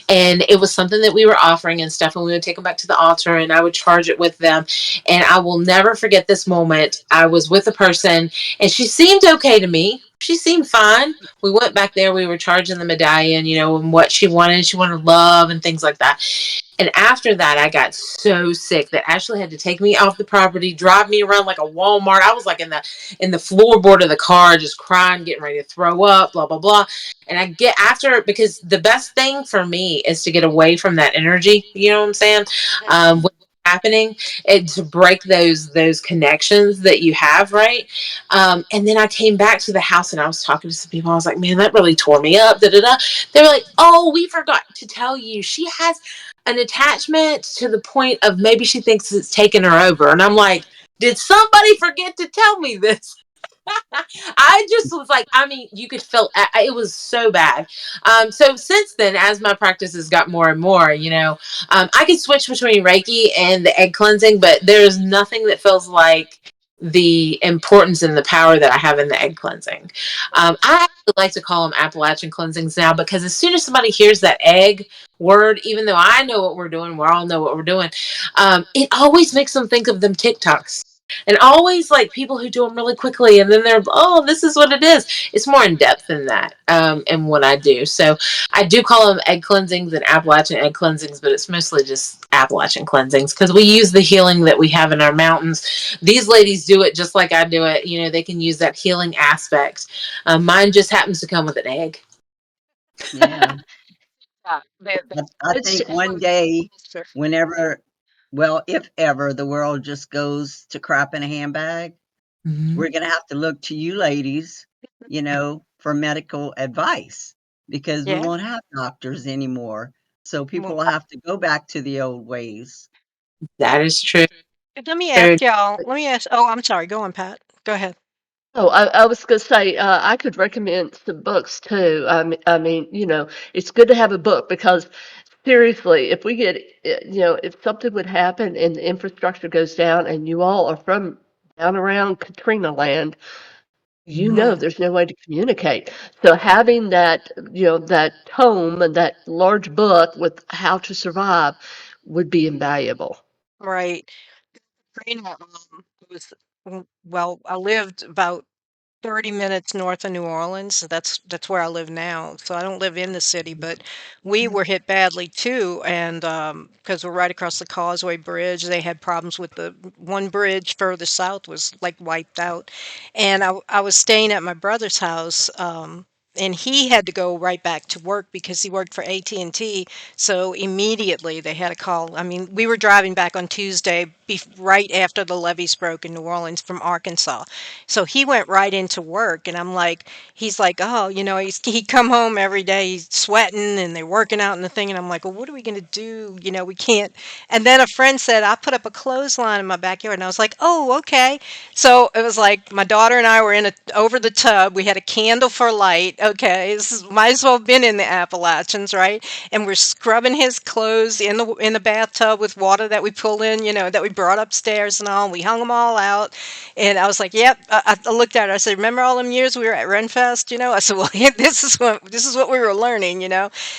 And it was something that we were offering and stuff. And we would take them back to the altar, and I would charge it with them. And I will never forget this moment. I was with a person, and she seemed okay to me. She seemed fine. We went back there. We were charging the medallion, and what she wanted. She wanted love and things like that. And after that, I got so sick that Ashley had to take me off the property, drive me around like a Walmart. I was like in the floorboard of the car, just crying, getting ready to throw up, blah blah blah. And I get after, because the best thing for me is to get away from that energy. You know what I'm saying? What's happening, and to break those connections that you have, right? And then I came back to the house, and I was talking to some people. I was like, man, that really tore me up. Da da da. They were like, oh, we forgot to tell you, she has an attachment to the point of maybe she thinks it's taken her over. And I'm like, did somebody forget to tell me this? I just was like, I mean, you could feel it was so bad. So since then, as my practices got more and more, I could switch between Reiki and the egg cleansing, but there's nothing that feels like the importance and the power that I have in the egg cleansing. I actually like to call them Appalachian cleansings now, because as soon as somebody hears that egg word, even though I know what we're doing, we all know what we're doing, it always makes them think of them TikToks. And always like people who do them really quickly, and then they're, oh, this is what it is. It's more in depth than that, in what I do. So I do call them egg cleansings and Appalachian egg cleansings, but it's mostly just Appalachian cleansings, because we use the healing that we have in our mountains. These ladies do it just like I do it. They can use that healing aspect. Mine just happens to come with an egg. Yeah. Yeah, I it's think one day, whenever, well, if ever the world just goes to crap in a handbag, Mhm. we're gonna have to look to you ladies, for medical advice because we Yeah. won't have doctors anymore. So people Well, will have to go back to the old ways. That is true. let me Very ask y'all. Let me ask. Oh, I'm sorry. Go on, Pat. Go ahead. Oh, I was gonna say, I could recommend some books too. I mean, it's good to have a book because seriously, if we get, if something would happen and the infrastructure goes down and you all are from down around Katrina land, Mhm. there's no way to communicate. So having that, that tome and that large book with how to survive would be invaluable. Right. Katrina was well. I lived about 30 minutes north of New Orleans. That's where I live now. So I don't live in the city, but we were hit badly too. And because we're right across the Causeway Bridge, they had problems with the one bridge further south was like wiped out. And I was staying at my brother's house. And he had to go right back to work because he worked for AT&T. So immediately they had a call. I mean, we were driving back on Tuesday, right after the levees broke in New Orleans from Arkansas. So he went right into work, and I'm like, he's like, oh, he'd come home every day, he's sweating, and they're working out in the thing, and I'm like, well, what are we gonna do? We can't. And then a friend said I put up a clothesline in my backyard, and I was like, oh, okay. So it was like my daughter and I were in over the tub. We had a candle for light. Okay, might as well have been in the Appalachians, right? And we're scrubbing his clothes in the bathtub with water that we pulled in, that we brought upstairs and all. And we hung them all out, and I was like, "Yep." I looked at her. I said, "Remember all them years we were at Renfest?" I said, "Well, yeah, this is what we were learning."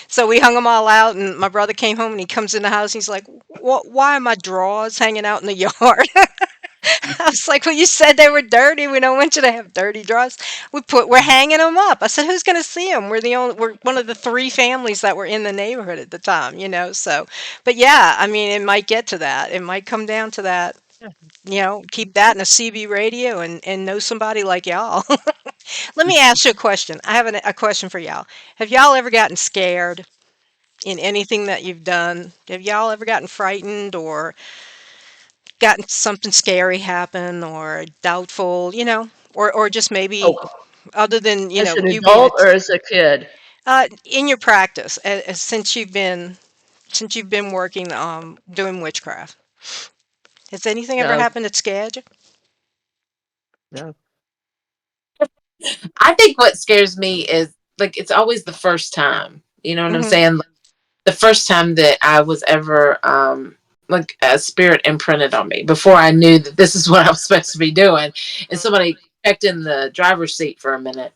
So we hung them all out, and my brother came home and he comes in the house. And he's like, Why are my drawers hanging out in the yard?" I was like, "Well, you said they were dirty. We don't want you to have dirty drawers. We're hanging them up." I said, "Who's going to see them? We're one of the three families that were in the neighborhood at the time." So, but yeah, I mean, it might get to that. It might come down to that. Keep that in a CB radio and know somebody like y'all. Let me ask you a question. I have a question for y'all. Have y'all ever gotten scared in anything that you've done? Have y'all ever gotten frightened or gotten something scary happen or doubtful, or just maybe Oh, other than, as an you being adult or as a kid? in your practice since you've been working doing witchcraft. Has anything ever No, happened that scared you? no. I think what scares me is like it's always the first time. You know what I'm Hmm. saying? The first time that I was ever like a spirit imprinted on me before I knew that this is what I was supposed to be doing, and somebody checked in the driver's seat for a minute.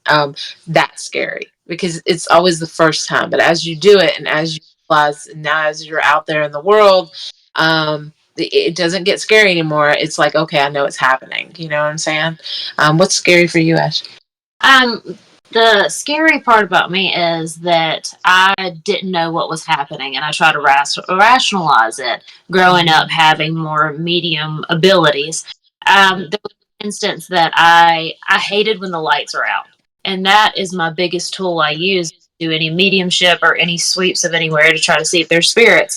That's scary because it's always the first time. But as you do it, and as you realize, and now as you're out there in the world, it doesn't get scary anymore. It's like, okay, I know it's happening. You know what I'm saying? What's scary for you, Ash? Um, the scary part about me is that I didn't know what was happening, and I try to rationalize it. Growing up, having more medium abilities, there was an instance that I hated when the lights are out, and that is my biggest tool I use to do any mediumship or any sweeps of anywhere to try to see if there's spirits.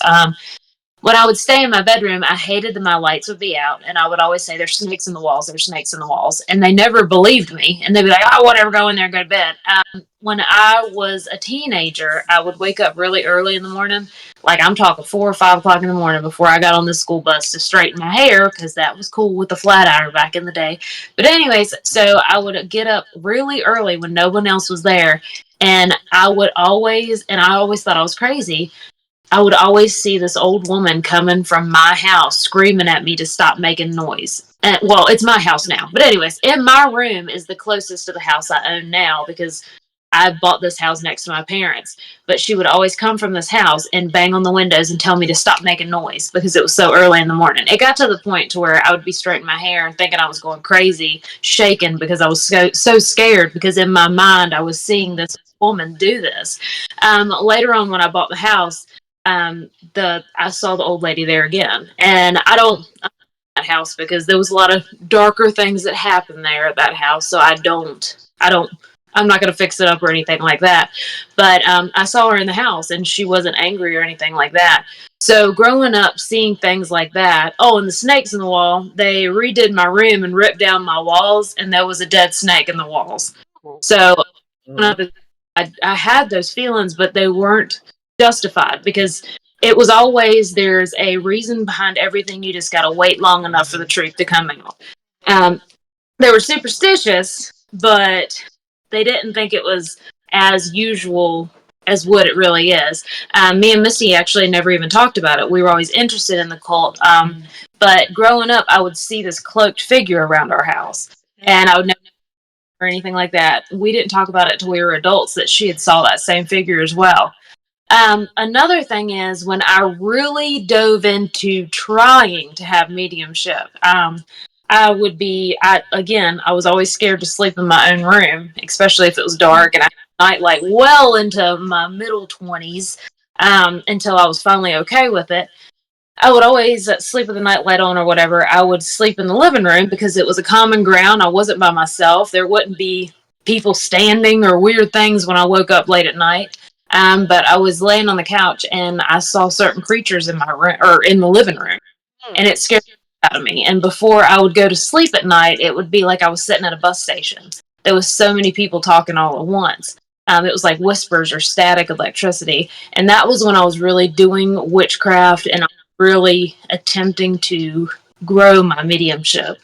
When I would stay in my bedroom, I hated that my lights would be out, and I would always say, "There's snakes in the walls. There's snakes in the walls," and they never believed me, and they'd be like, "I won't ever go in there and go to bed." When I was a teenager, I would wake up really early in the morning, like I'm talking 4 or 5 o'clock in the morning, before I got on the school bus to straighten my hair because that was cool with the flat iron back in the day. But anyways, so I would get up really early when no one else was there, and I always thought I was crazy. I would always see this old woman coming from my house screaming at me to stop making noise. Well, it's my house now. But, anyways, in my room is the closest to the house I own now because I bought this house next to my parents. But she would always come from this house and bang on the windows and tell me to stop making noise because it was so early in the morning. It got to the point to where I would be straightening my hair and thinking I was going crazy, shaking because I was so scared because in my mind I was seeing this woman do this. Later on, when I bought the house, I saw the old lady there again, and I don't that house because there was a lot of darker things that happened there at that house. So I don't I'm not going to fix it up or anything like that. But I saw her in the house and she wasn't angry or anything like that. So growing up, seeing things like that. Oh, and the snakes in the wall. They redid my room and ripped down my walls, and there was a dead snake in the walls. So Oh. I had those feelings, but they weren't justified because it was always there's a reason behind everything. You just got to wait long enough for the truth to come out. Um, they were superstitious, but they didn't think it was as usual as what it really is. Me and Misty actually never even talked about it. We were always interested in the cult. But growing up, I would see this cloaked figure around our house, and I would never or anything like that. We didn't talk about it till we were adults that she had saw that same figure as well. Another thing is when I really dove into trying to have mediumship, I would be, I was always scared to sleep in my own room, especially if it was dark and I had night light well into my middle 20s, until I was finally okay with it. I would always sleep with the night light on or whatever. I would sleep in the living room because it was a common ground. I wasn't by myself. There wouldn't be people standing or weird things when I woke up late at night. But I was laying on the couch and I saw certain creatures in my room or in the living room, and it scared the out of me. And before I would go to sleep at night, it would be like I was sitting at a bus station. There was so many people talking all at once. It was like whispers or static electricity, and that was when I was really doing witchcraft and really attempting to grow my mediumship.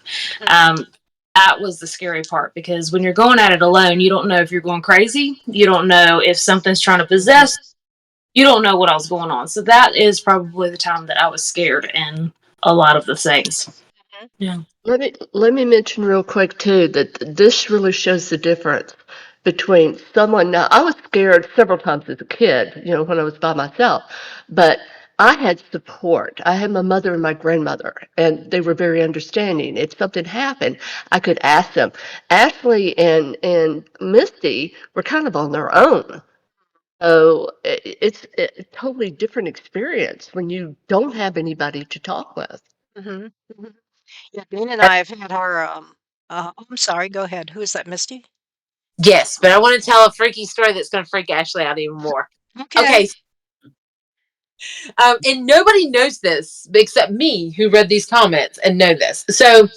That was the scary part because when you're going at it alone, you don't know if you're going crazy. You don't know if something's trying to possess. You don't know what else going on. So that is probably the time that I was scared in a lot of the things. Yeah. Let me mention real quick too that this really shows the difference between someone. Now, I was scared several times as a kid, when I was by myself, but I had support. I had my mother and my grandmother, and they were very understanding. If something happened, I could ask them. Ashley and Misty were kind of on their own. So it's a totally different experience when you don't have anybody to talk with. Mhm, mhm. Yeah, Dean and I have had our, I'm sorry, go ahead. Who is that, Misty? Yes, but I want to tell a freaky story that's going to freak Ashley out even more. Okay. Okay, and nobody knows this except me who read these comments and know this. So,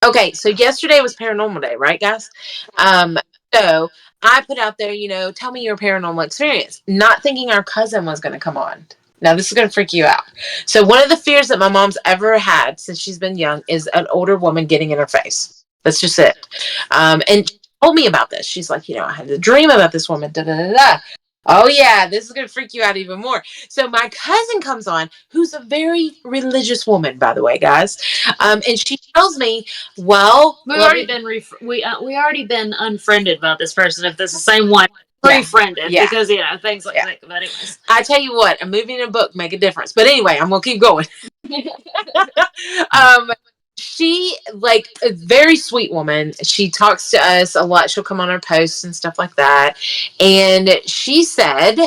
okay, so yesterday was paranormal day, right, guys? Um, so I put out there, tell me your paranormal experience, not thinking our cousin was going to come on. Now, this is going to freak you out. So, one of the fears that my mom's ever had since she's been young is an older woman getting in her face. That's just it. And she told me about this. She's like, I had a dream about this woman. Da da da da. Oh yeah, this is gonna freak you out even more. So my cousin comes on, who's a very religious woman, by the way, guys, and she tells me, "Well, We already been we already been unfriended about this person. If this is the same one, refriended because things like that. But anyways, I tell you what, a movie and a book make a difference. But anyway, I'm gonna keep going. um, she like a very sweet woman. She talks to us a lot. She'll come on our posts and stuff like that. And she said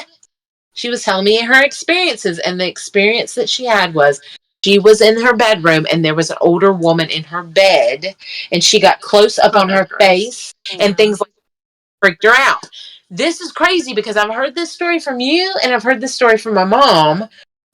she was telling me her experiences, and the experience that she had was she was in her bedroom and there was an older woman in her bed, and she got close up on her face and things like that freaked her out. This is crazy because I've heard this story from you and I've heard this story from my mom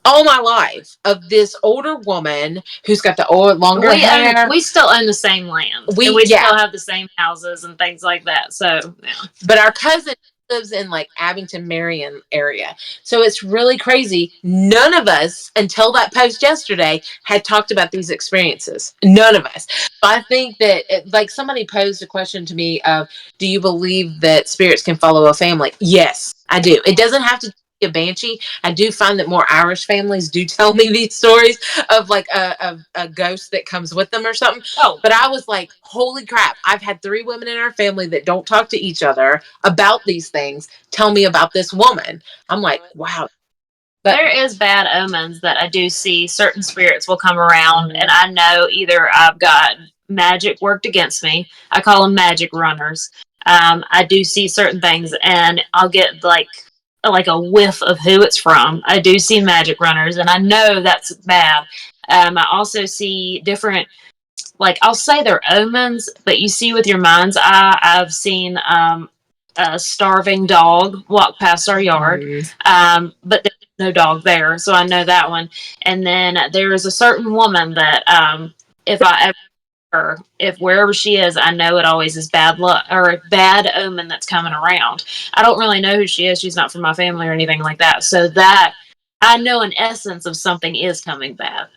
all my life of this older woman who's got the longer hair. we still own the same land. We still have the same houses and things like that. So, yeah. But our cousin lives in like Abington, Marion area. So it's really crazy. None of us, until that post yesterday, had talked about these experiences. None of us. So I think that, like somebody posed a question to me of, do you believe that spirits can follow a family? Yes, I do. It doesn't have to be a banshee. I do find that more Irish families do tell me these stories of like a ghost that comes with them or something. Oh, but I was like, holy crap. I've had 3 women in our family that don't talk to each other about these things. Tell me about this woman. I'm like, wow. But there is bad omens that I do see. Certain spirits will come around, and I know either I've got magic worked against me. I call them magic runners. I do see certain things, and I'll get like a whiff of who it's from. I do see magic runners, and I know that's bad. I also see different, like I'll say they're omens, but you see with your mind's eye. I've seen a starving dog walk past our yard. But there's no dog there, so I know that one. And then there is a certain woman that if I ever her, if wherever she is, I know it always is bad luck or a bad omen that's coming around. I don't really know who she is. She's not from my family or anything like that. So that I know in essence of something is coming bad.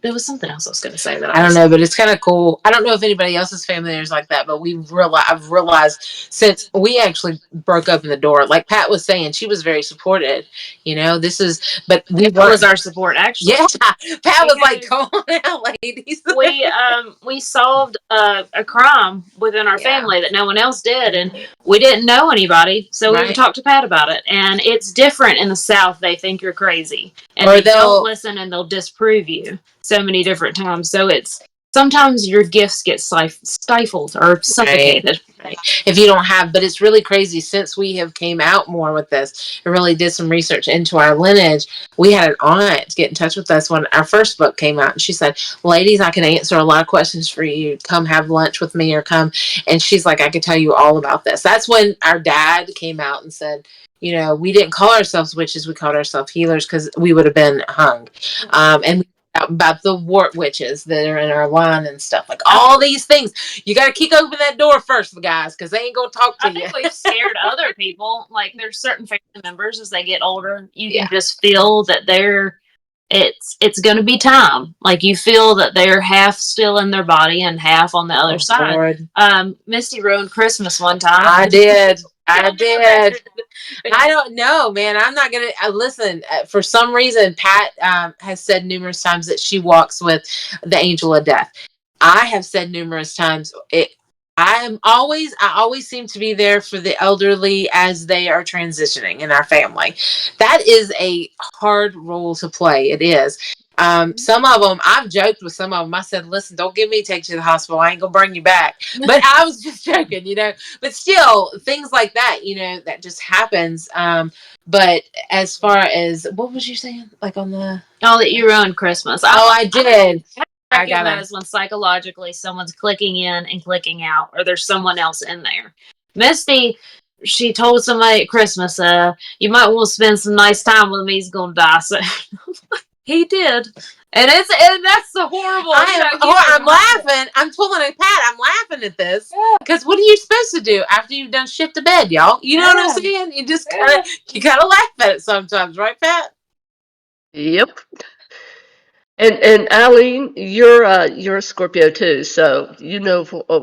There was something else I was going to say that I don't know, but it's kind of cool. I don't know if anybody else's family is like that, but I've realized since we actually broke open the door, like Pat was saying, she was very supported. But we that was our support actually. Yeah, Pat was like, "Come on out, ladies." We solved a crime within our family that no one else did, and we didn't know anybody, so we would talk to Pat about it. And it's different in the South; they think you're crazy, and they don't listen, and they'll disprove you so many different times. So it's sometimes your gifts get stifled or suffocated. Right. If you don't have, but it's really crazy since we have came out more with this and really did some research into our lineage. We had an aunt get in touch with us when our first book came out, and she said, "Ladies, I can answer a lot of questions for you. Come have lunch with me or come." And she's like, "I could tell you all about this." That's when our dad came out and said, we didn't call ourselves witches, we called ourselves healers because we would have been hung. And about the wart witches that are in our line and stuff, like all these things. You got to kick open that door first, guys, because they ain't gonna talk to you. I think we've scared other people. Like there's certain family members as they get older, you can just feel that it's going to be time. Like you feel that they're half still in their body and half on the other side. Lord. Misty ruined Christmas one time. I did. I don't know, man. I'm not gonna listen. For some reason, Pat has said numerous times that she walks with the angel of death. I have said numerous times I always seem to be there for the elderly as they are transitioning in our family. That is a hard role to play. It is. Some of them, I've joked with some of them. I said, "Listen, don't give me take you to the hospital. I ain't gonna bring you back." But I was just joking, But still, things like that, that just happens. But as far as what was you saying, like on the that you ruined Christmas. I did. I recognize when psychologically someone's clicking in and clicking out, or there's someone else in there. Misty, she told somebody at Christmas, "You might want to spend some nice time with me. He's gonna die." So he did, and that's the horrible. I'm laughing. I'm pulling a Pat. I'm laughing at this because what are you supposed to do after you've done shit to bed, y'all? You know what I'm saying? You just gotta laugh at it sometimes, right, Pat? Yep. And Eileen, you're a Scorpio too, so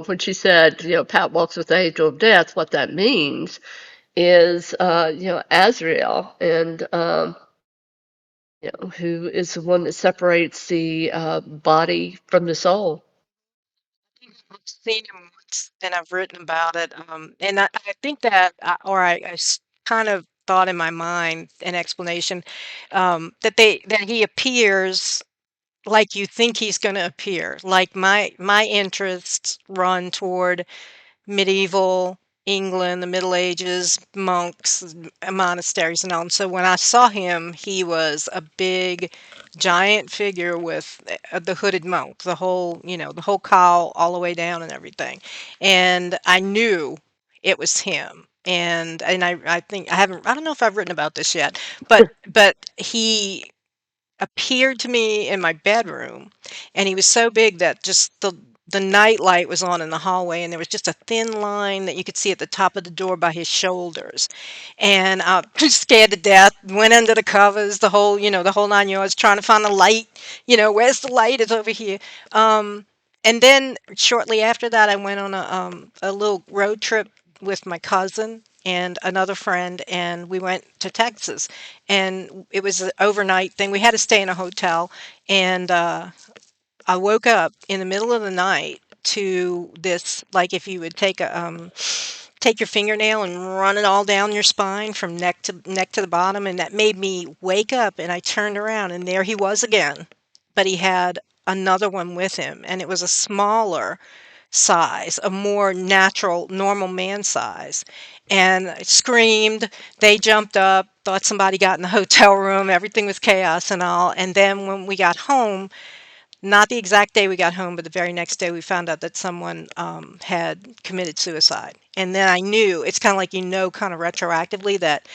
when she said, Pat walks with the angel of death, what that means is, Azrael, and who is the one that separates the body from the soul. I've seen him once, and I've written about it. And I think that, kind of thought in my mind an explanation that he appears like you think he's going to appear. Like my interests run toward medieval England, the Middle Ages, monks, monasteries, and all. And so when I saw him, he was a big, giant figure with the hooded monk, the whole cowl all the way down and everything. And I knew it was him. And I think I don't know if I've written about this yet, but he appeared to me in my bedroom, and he was so big that just the night light was on in the hallway, and there was just a thin line that you could see at the top of the door by his shoulders. And I was scared to death, went under the covers, the whole 9 yards, trying to find the light. Where's the light? It's over here. And then shortly after that, I went on a little road trip with my cousin and another friend, and we went to Texas. And it was an overnight thing. We had to stay in a hotel, and I woke up in the middle of the night to this, like if you would take your fingernail and run it all down your spine from neck to the bottom, and that made me wake up, and I turned around, and there he was again. But he had another one with him, and it was a smaller size, a more natural, normal man size. And I screamed. They jumped up, thought somebody got in the hotel room. Everything was chaos and all. And then when we got home, Not the exact day we got home, but the very next day we found out that someone had committed suicide. And then I knew, it's kind of like, kind of retroactively that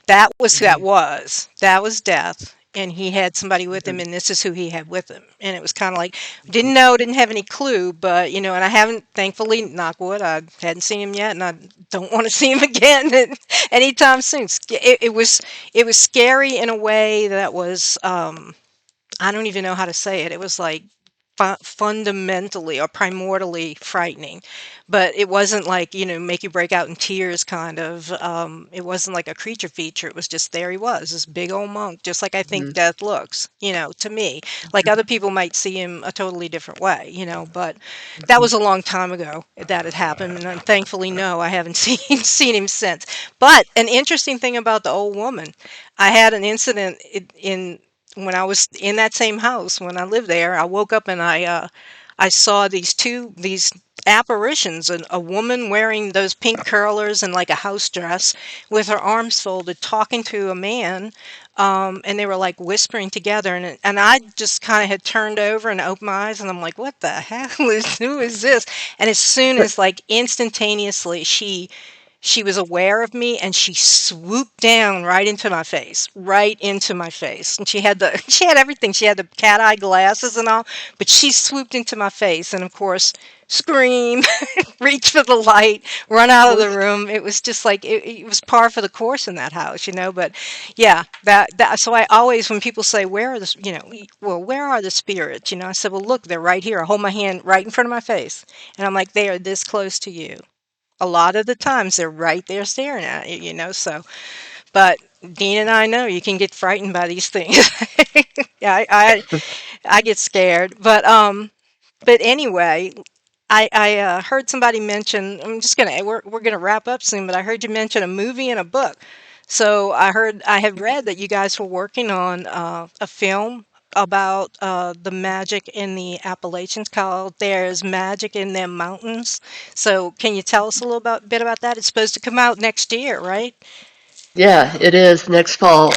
that was who that Mhm, was. That was death. And he had somebody with him, mhm, and this is who he had with him. And it was kind of like, mhm, didn't have any clue, but, and I haven't, thankfully, knock wood, I hadn't seen him yet, and I don't want to see him again anytime soon. It was scary in a way that was, I don't even know how to say it. It was like fundamentally or primordially frightening, but it wasn't like, make you break out in tears kind of. It wasn't like a creature feature. It was just there he was, this big old monk, just like I think mhm, death looks, to me. Like other people might see him a totally different way, but that mhm, was a long time ago that had happened, and thankfully, no, I haven't seen him since. But an interesting thing about the old woman, I had an incident in when I was in that same house when I lived there. I woke up and I saw these apparitions, a woman wearing those pink curlers and like a house dress with her arms folded talking to a man, and they were like whispering together, and I just kind of had turned over and opened my eyes, and I'm like, what the hell is who is this? And as soon as, like, instantaneously, she was aware of me, and she swooped down right into my face. And she had she had everything. She had the cat eye glasses and all, but she swooped into my face, and of course, scream, reach for the light, run out of the room. It was just like it was par for the course in that house. But yeah, that. So I always, when people say, "Where are well, where are the spirits?" I said, "Well, look, they're right here. I hold my hand right in front of my face, and I'm like, they are this close to you." A lot of the times they're right there staring at you. So, but Dean and I know you can get frightened by these things. Yeah, I get scared, but anyway, I heard somebody mention. I'm just gonna we're gonna wrap up soon, but I heard you mention a movie and a book. So I had read that you guys were working on a film about the magic in the Appalachians, called "There's Magic in Them Mountains." So can you tell us a little bit about that? It's supposed to come out next year, right? Yeah, it is next fall.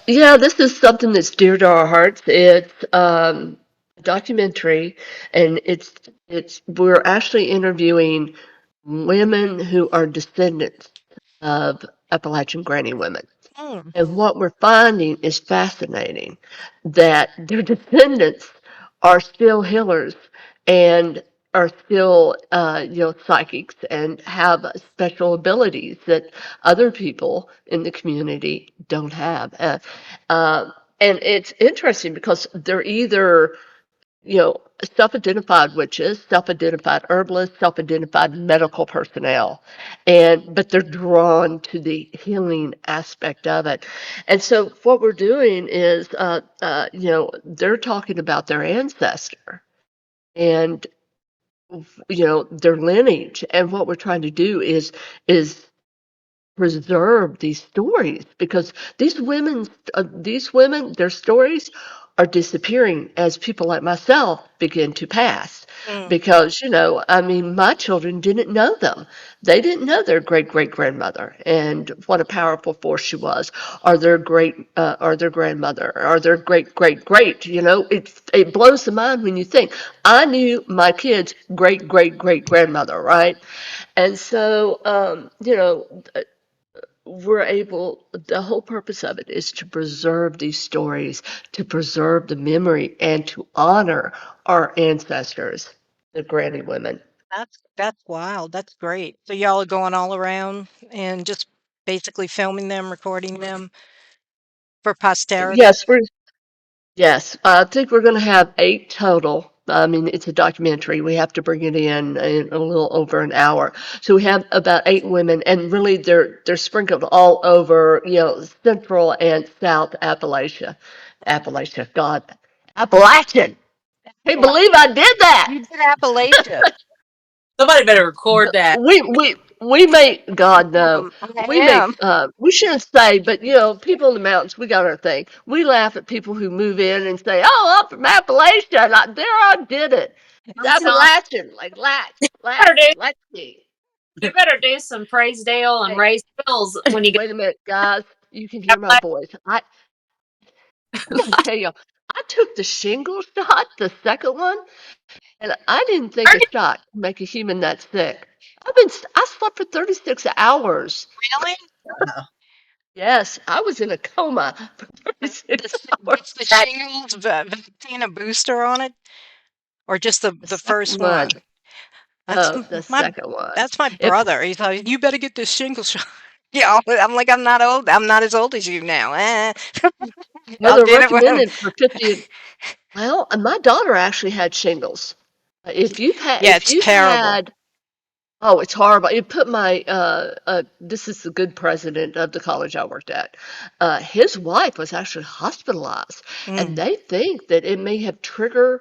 Yeah, this is something that's dear to our hearts. It's a documentary, and it's we're actually interviewing women who are descendants of Appalachian Granny women. Mm, And what we're finding is fascinating, that their descendants are still healers and are still, psychics and have special abilities that other people in the community don't have. Uh, and it's interesting because they're either you know, self-identified witches, self-identified herbalists, self-identified medical personnel, but they're drawn to the healing aspect of it. And so what we're doing is, they're talking about their ancestor and their lineage, and what we're trying to do is preserve these stories because these women, their stories are disappearing as people like myself begin to pass. mm, Because, I mean, my children didn't know them. They didn't know their great great grandmother and what a powerful force she was, or their grandmother, or their great great great. It blows the mind when you think I knew my kids' great great great grandmother, right? And so, the whole purpose of it is to preserve these stories, to preserve the memory, and to honor our ancestors, the granny women. that's wild. That's great. So y'all are going all around and just basically filming them, recording them for posterity. Yes, yes. I think we're going to have 8 total. I mean, it's a documentary. We have to bring it in a little over an hour. So we have about 8 women, and really they're sprinkled all over, Central and South Appalachia. Appalachia, God, Appalachian. Can't Well, believe I did that. you did Appalachia. Somebody better record that. We make God no. I We am. make we shouldn't say, but people in the mountains, we got our thing. We laugh at people who move in and say, "Oh, I'm from Appalachia." Like, there, I did it. It's I'm telling Appalachian, like you, better do latch me. you better do some praise Dale and Hey, raise bills when you get wait a minute, guys. You can hear that my black. voice. I got to tell you, I took the shingle shot, the second one, and I didn't think a shot could make a human that sick. I slept for 36 hours. Really? Wow. Yes, I was in a coma for The 36 hours. What's the That shingles vaccine a booster on it, or just The the second first one. one? That's Oh, the my second one. that's my If brother. He's like, you better get this shingle shot. Yeah, I'm like, I'm not old. I'm not as old as you now. well, I'll they're get it when. recommended for 50. Well, my daughter actually had shingles. Yeah, If it's you've terrible. had Oh, it's horrible. It put my this is the good president of the college I worked at. His wife was actually hospitalized, and Mm, they think that it may have triggered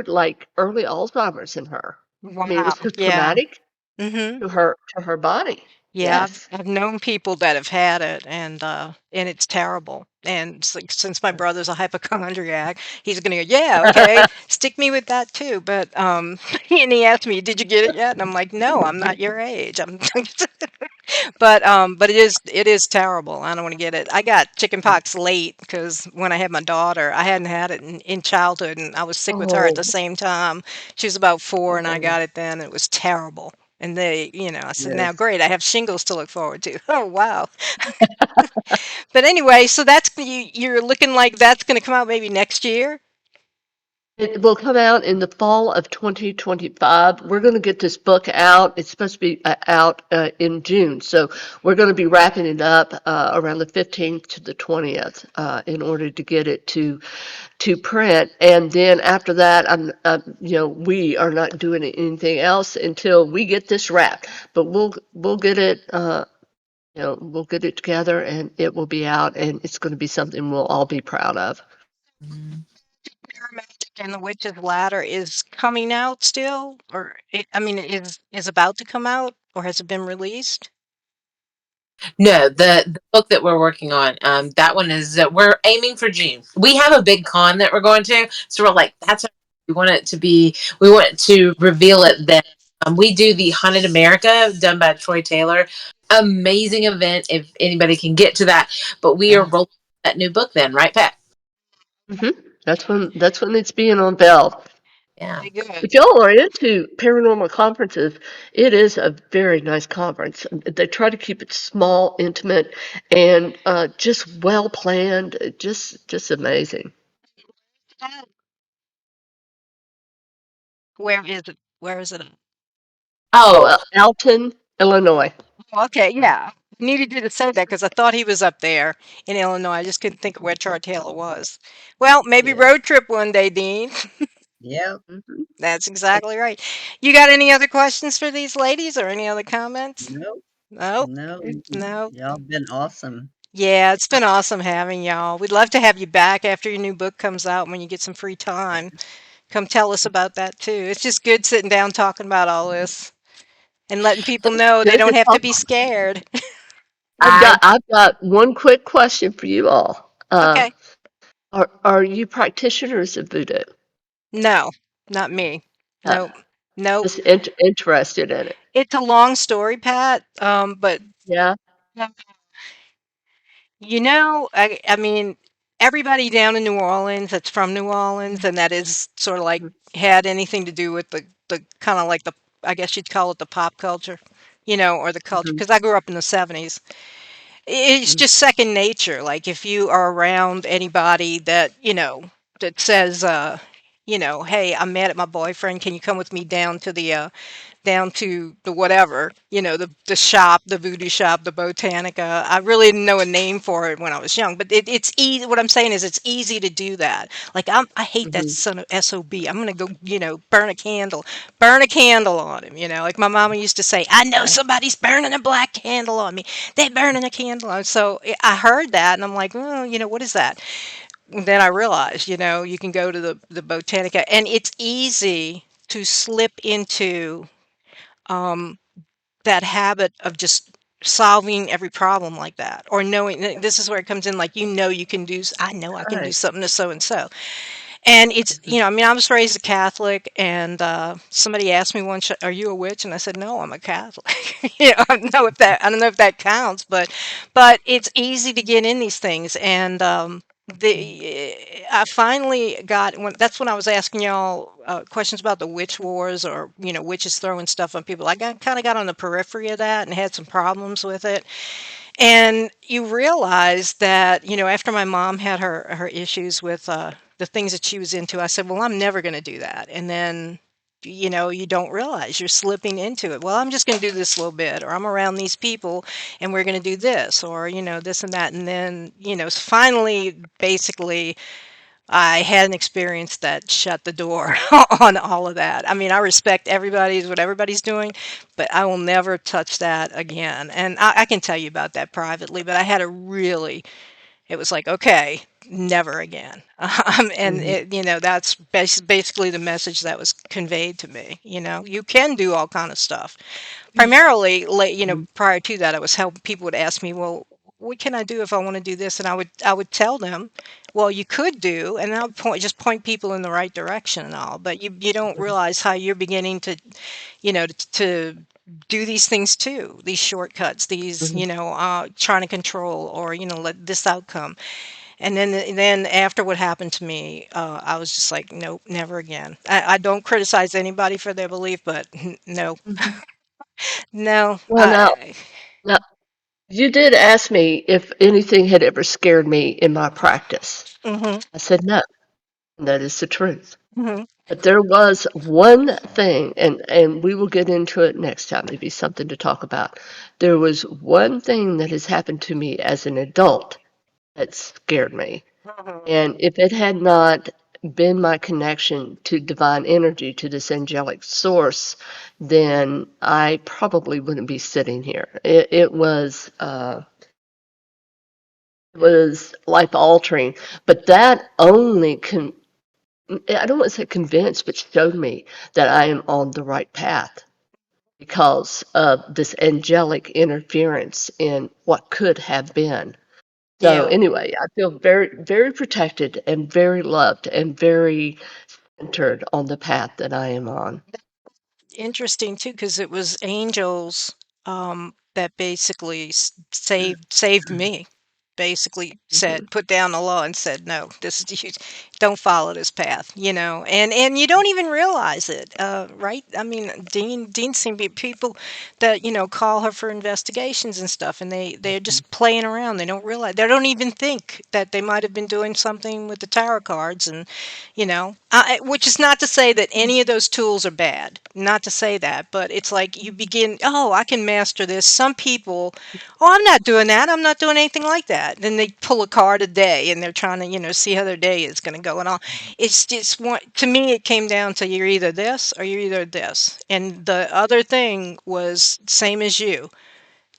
like early Alzheimer's in her. I mean, it wow. was so Yeah. traumatic Hmm. to her body. Yeah, Yes. I've known people that have had it, and it's terrible. And like, since my brother's a hypochondriac, he's gonna go, yeah, okay, stick me with that too. But and he asked me, did you get it yet? And I'm like, no, I'm not your age. I'm, but it is terrible. I don't want to get it. I got chickenpox late because when I had my daughter, I hadn't had it in childhood, and I was sick with her at the Oh, same time. She was about 4, and I oh, got it then. And it was terrible. And I said, now Yes. great, I have shingles to look forward to. Oh wow! But anyway, so you're looking like that's going to come out maybe next year. it will come out in the fall of 2025. We're going to get this book out. It's supposed to be out in June. So we're going to be wrapping it up around the 15th to the 20th in order to get it to print. And then after that, we are not doing anything else until we get this wrapped. But we'll get it. We'll get it together and it will be out and it's going to be something we'll all be proud of. Magic and the Witch's Ladder is coming out still, or I mean, is about to come out, or has it been released? No, the book that we're working on, that one is we're aiming for June. We have a big con that we're going to, so we're like, that's what we want it to be. We want to reveal it then. We do the Haunted America done by Troy Taylor. Amazing event if anybody can get to that. But we are Yeah. rolling that new book then, right, Pat? That's when it's being unveiled. Yeah. Very good. If y'all are into paranormal conferences, it is a very nice conference. They try to keep it small, intimate, and just well planned. Just amazing. Where is it? Where is it? Oh, Oh, Alton, Illinois. Okay, yeah. Needed you to say that because I thought he was up there in Illinois. I just couldn't think of where Char Taylor was. Well, maybe Yeah. road trip one day, Dean. Yep. Mhm. That's exactly right. You got any other questions for these ladies or any other comments? Nope. No, No. no. Y'all been awesome. Yeah, it's been awesome having y'all. We'd love to have you back after your new book comes out when you get some free time. Come tell us about that too. It's just good sitting down talking about all this and letting people It's know they good don't to have to talk. be scared. I I've got one quick question for you all. Okay. Are you practitioners of voodoo? No, not me. Uh, Nope. Nope. just interested in it. It's a long story, Pat. But Yeah. I mean, everybody down in New Orleans that's from New Orleans and that is sort of like had anything to do with the kind of like the, I guess you'd call it the pop culture, or the culture, Mhm, because I grew up in the 70s. It's mhm, just second nature. Like if you are around anybody that says, hey, I'm mad at my boyfriend. Can you come with me down to the whatever, the shop, the voodoo shop, the botanica. I really didn't know a name for it when I was young, but it's easy. What I'm saying is it's easy to do that. Like I hate that mhm. son of SOB. I'm going to go, burn a candle on him. Like my mama used to say, I know Yeah. somebody's burning a black candle on me. They're burning a candle on. So I heard that and I'm like, oh, what is that? Then I realized, you can go to the botanica and it's easy to slip into um, that habit of just solving every problem like that or knowing this is where it comes in like you can do I know I can do Right. something to so and so and it's Mhm. I mean I was raised a Catholic and somebody asked me once, are you a witch? And I said, no, I'm a Catholic. I don't know if that counts, but it's easy to get in these things and the I finally got when that's when I was asking y'all questions about the witch wars or witches throwing stuff on people. I kind of got on the periphery of that and had some problems with it. And you realize that, after my mom had her issues with the things that she was into, I said, well, I'm never going to do that. And then, you don't realize you're slipping into it. Well, I'm just going to do this little bit, or I'm around these people and we're going to do this, or, this and that. And then, finally, basically, I had an experience that shut the door on all of that. I mean, I respect everybody's what everybody's doing, but I will never touch that again. And I can tell you about that privately, but I had a really, it was like, okay, never again. And Mhm. that's basically the message that was conveyed to me. You can do all kind of stuff. Primarily, Mhm. prior to that, I was helping people would ask me, well, what can I do if I want to do this? And I would tell them, well, you could do, and I would just point people in the right direction and all. But you don't realize how you're beginning to, to do these things too, these shortcuts, these, Mhm. trying to control or, let this outcome. And then after what happened to me, I was just like, nope, never again. I don't criticize anybody for their belief, but no, Mhm. no. Well, now you did ask me if anything had ever scared me in my practice. Mhm, I said no, and that is the truth. mhm. But there was one thing, and we will get into it next time, maybe something to talk about. There was one thing that has happened to me as an adult that scared me. Mhm. And if it had not been my connection to divine energy, to this angelic source, then I probably wouldn't be sitting here. It was life altering, but that only I don't want to say convinced, but showed me that I am on the right path because of this angelic interference in what could have been. So Yeah. anyway, I feel very, very protected and very loved and very centered on the path that I am on. Interesting too, because it was angels that basically saved me. Basically said, Mhm. put down the law and said, no, this is you don't follow this path, and you don't even realize it, right? I mean, Dean seemed to be people that call her for investigations and stuff, and they're just playing around. They don't realize, they don't even think that they might have been doing something with the tarot cards, and which is not to say that any of those tools are bad, not to say that, but it's like you begin, oh, I can master this. Some people, oh, I'm not doing that. I'm not doing anything like that. Then they pull a card a day and they're trying to, see how their day is going to go and all. It's just one, to me, it came down to you're either this or you're either this. And the other thing was same as you.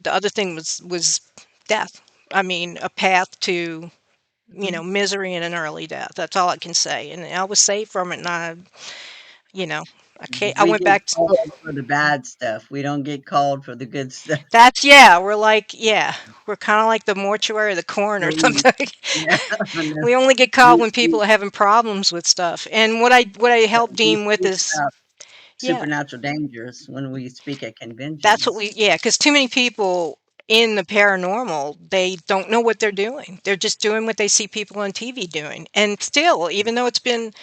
The other thing was death. I mean, a path to Mhm. misery and an early death. That's all I can say. And I was saved from it. And you know, I can't. I We went get back. called for the bad stuff. We don't get called for the good stuff. That's yeah. We're like yeah. We're kind of like the mortuary, the coroner, or Police. something. Yeah, I know. We only get called We when we people are having problems with stuff. And what I help we Dean with speak is about yeah. supernatural dangers when we speak at That's what conventions. yeah. Because too many people in the paranormal, they don't know what they're doing. They're just doing what they see people on TV doing. And still, even though it's been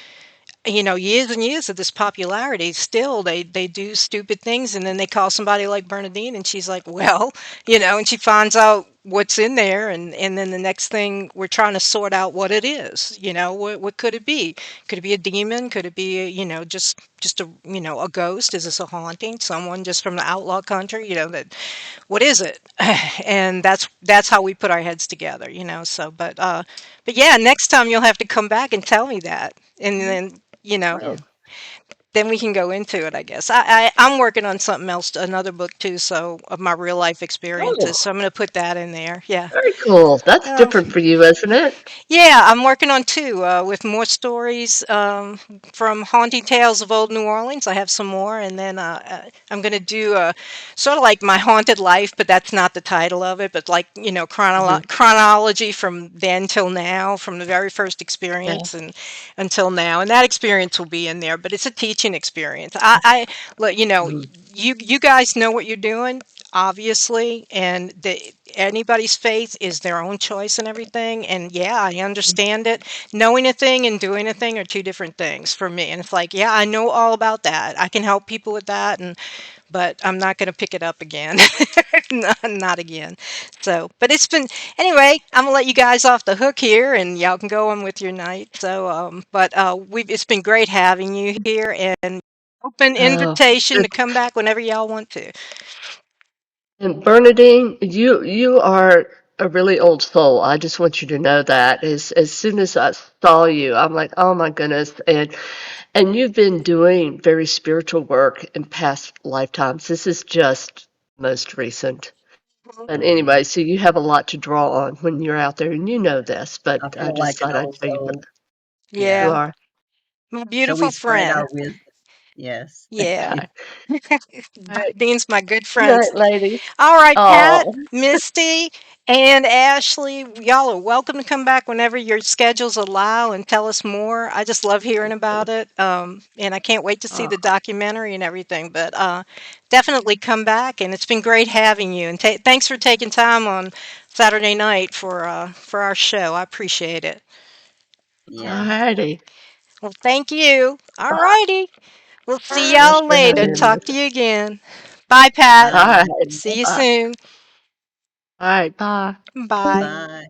years and years of this popularity, still they do stupid things, and then they call somebody like Bernadine, and she's like, well, and she finds out what's in there, and then the next thing we're trying to sort out what it is. What could it be? Could it be a demon? Could it be just a ghost? Is this a haunting? Someone just from the outlaw country? That what is it? And that's how we put our heads together. So but yeah, next time you'll have to come back and tell me that, and Mhm. then Yeah. then we can go into it, I guess. I'm working on something else, another book too, so of my real life experiences. Oh, So I'm going to put that in there. Yeah. very cool. That's Um, different for you, isn't it? yeah, I'm working on two with more stories from Haunting Tales of Old New Orleans. I have some more, and then I'm going to do sort of like my haunted life, but that's not the title of it. But like Hmm. chronology from then till now, from the very first Yeah. experience and until now, and that experience will be in there. But it's a teaching experience. Let Mhm. you guys know what you're doing. obviously, and anybody's faith is their own choice and everything. And yeah, I understand it. Knowing a thing and doing a thing are two different things for me. And it's like, yeah, I know all about that. I can help people with that, and but I'm not going to pick it up again. Not again. So, but it's been anyway. I'm gonna let you guys off the hook here, and y'all can go on with your night. So, but we it's been great having you here, and open Oh, invitation to come back whenever y'all want to. and Bernadine, you are a really old soul. I just want you to know that. As soon as I saw you, I'm like, oh my goodness. And you've been doing very spiritual work in past lifetimes. This is just most recent. But anyway, so you have a lot to draw on when you're out there, and you know this, I but I feel just like an thought I'd old tell you soul. you Yeah. Yeah, are. my So we beautiful spread friend. our wisdom. Yes. Yeah, Okay. All right. Dean's my good Good friend. night, ladies. All right, Pat, Oh, Misty, and Ashley, y'all are welcome to come back whenever your schedules allow and tell us more. I just love hearing about it, and I can't wait to see oh, the documentary and everything. But definitely come back, and it's been great having you. And thanks for taking time on Saturday night for our show. I appreciate it. all Yes. righty. Well, thank you. All righty. We'll see Thanks y'all for later. having me. Talk to you again. Bye, Pat. All Bye. right. See you Bye. soon. All right. Bye. Bye. Bye.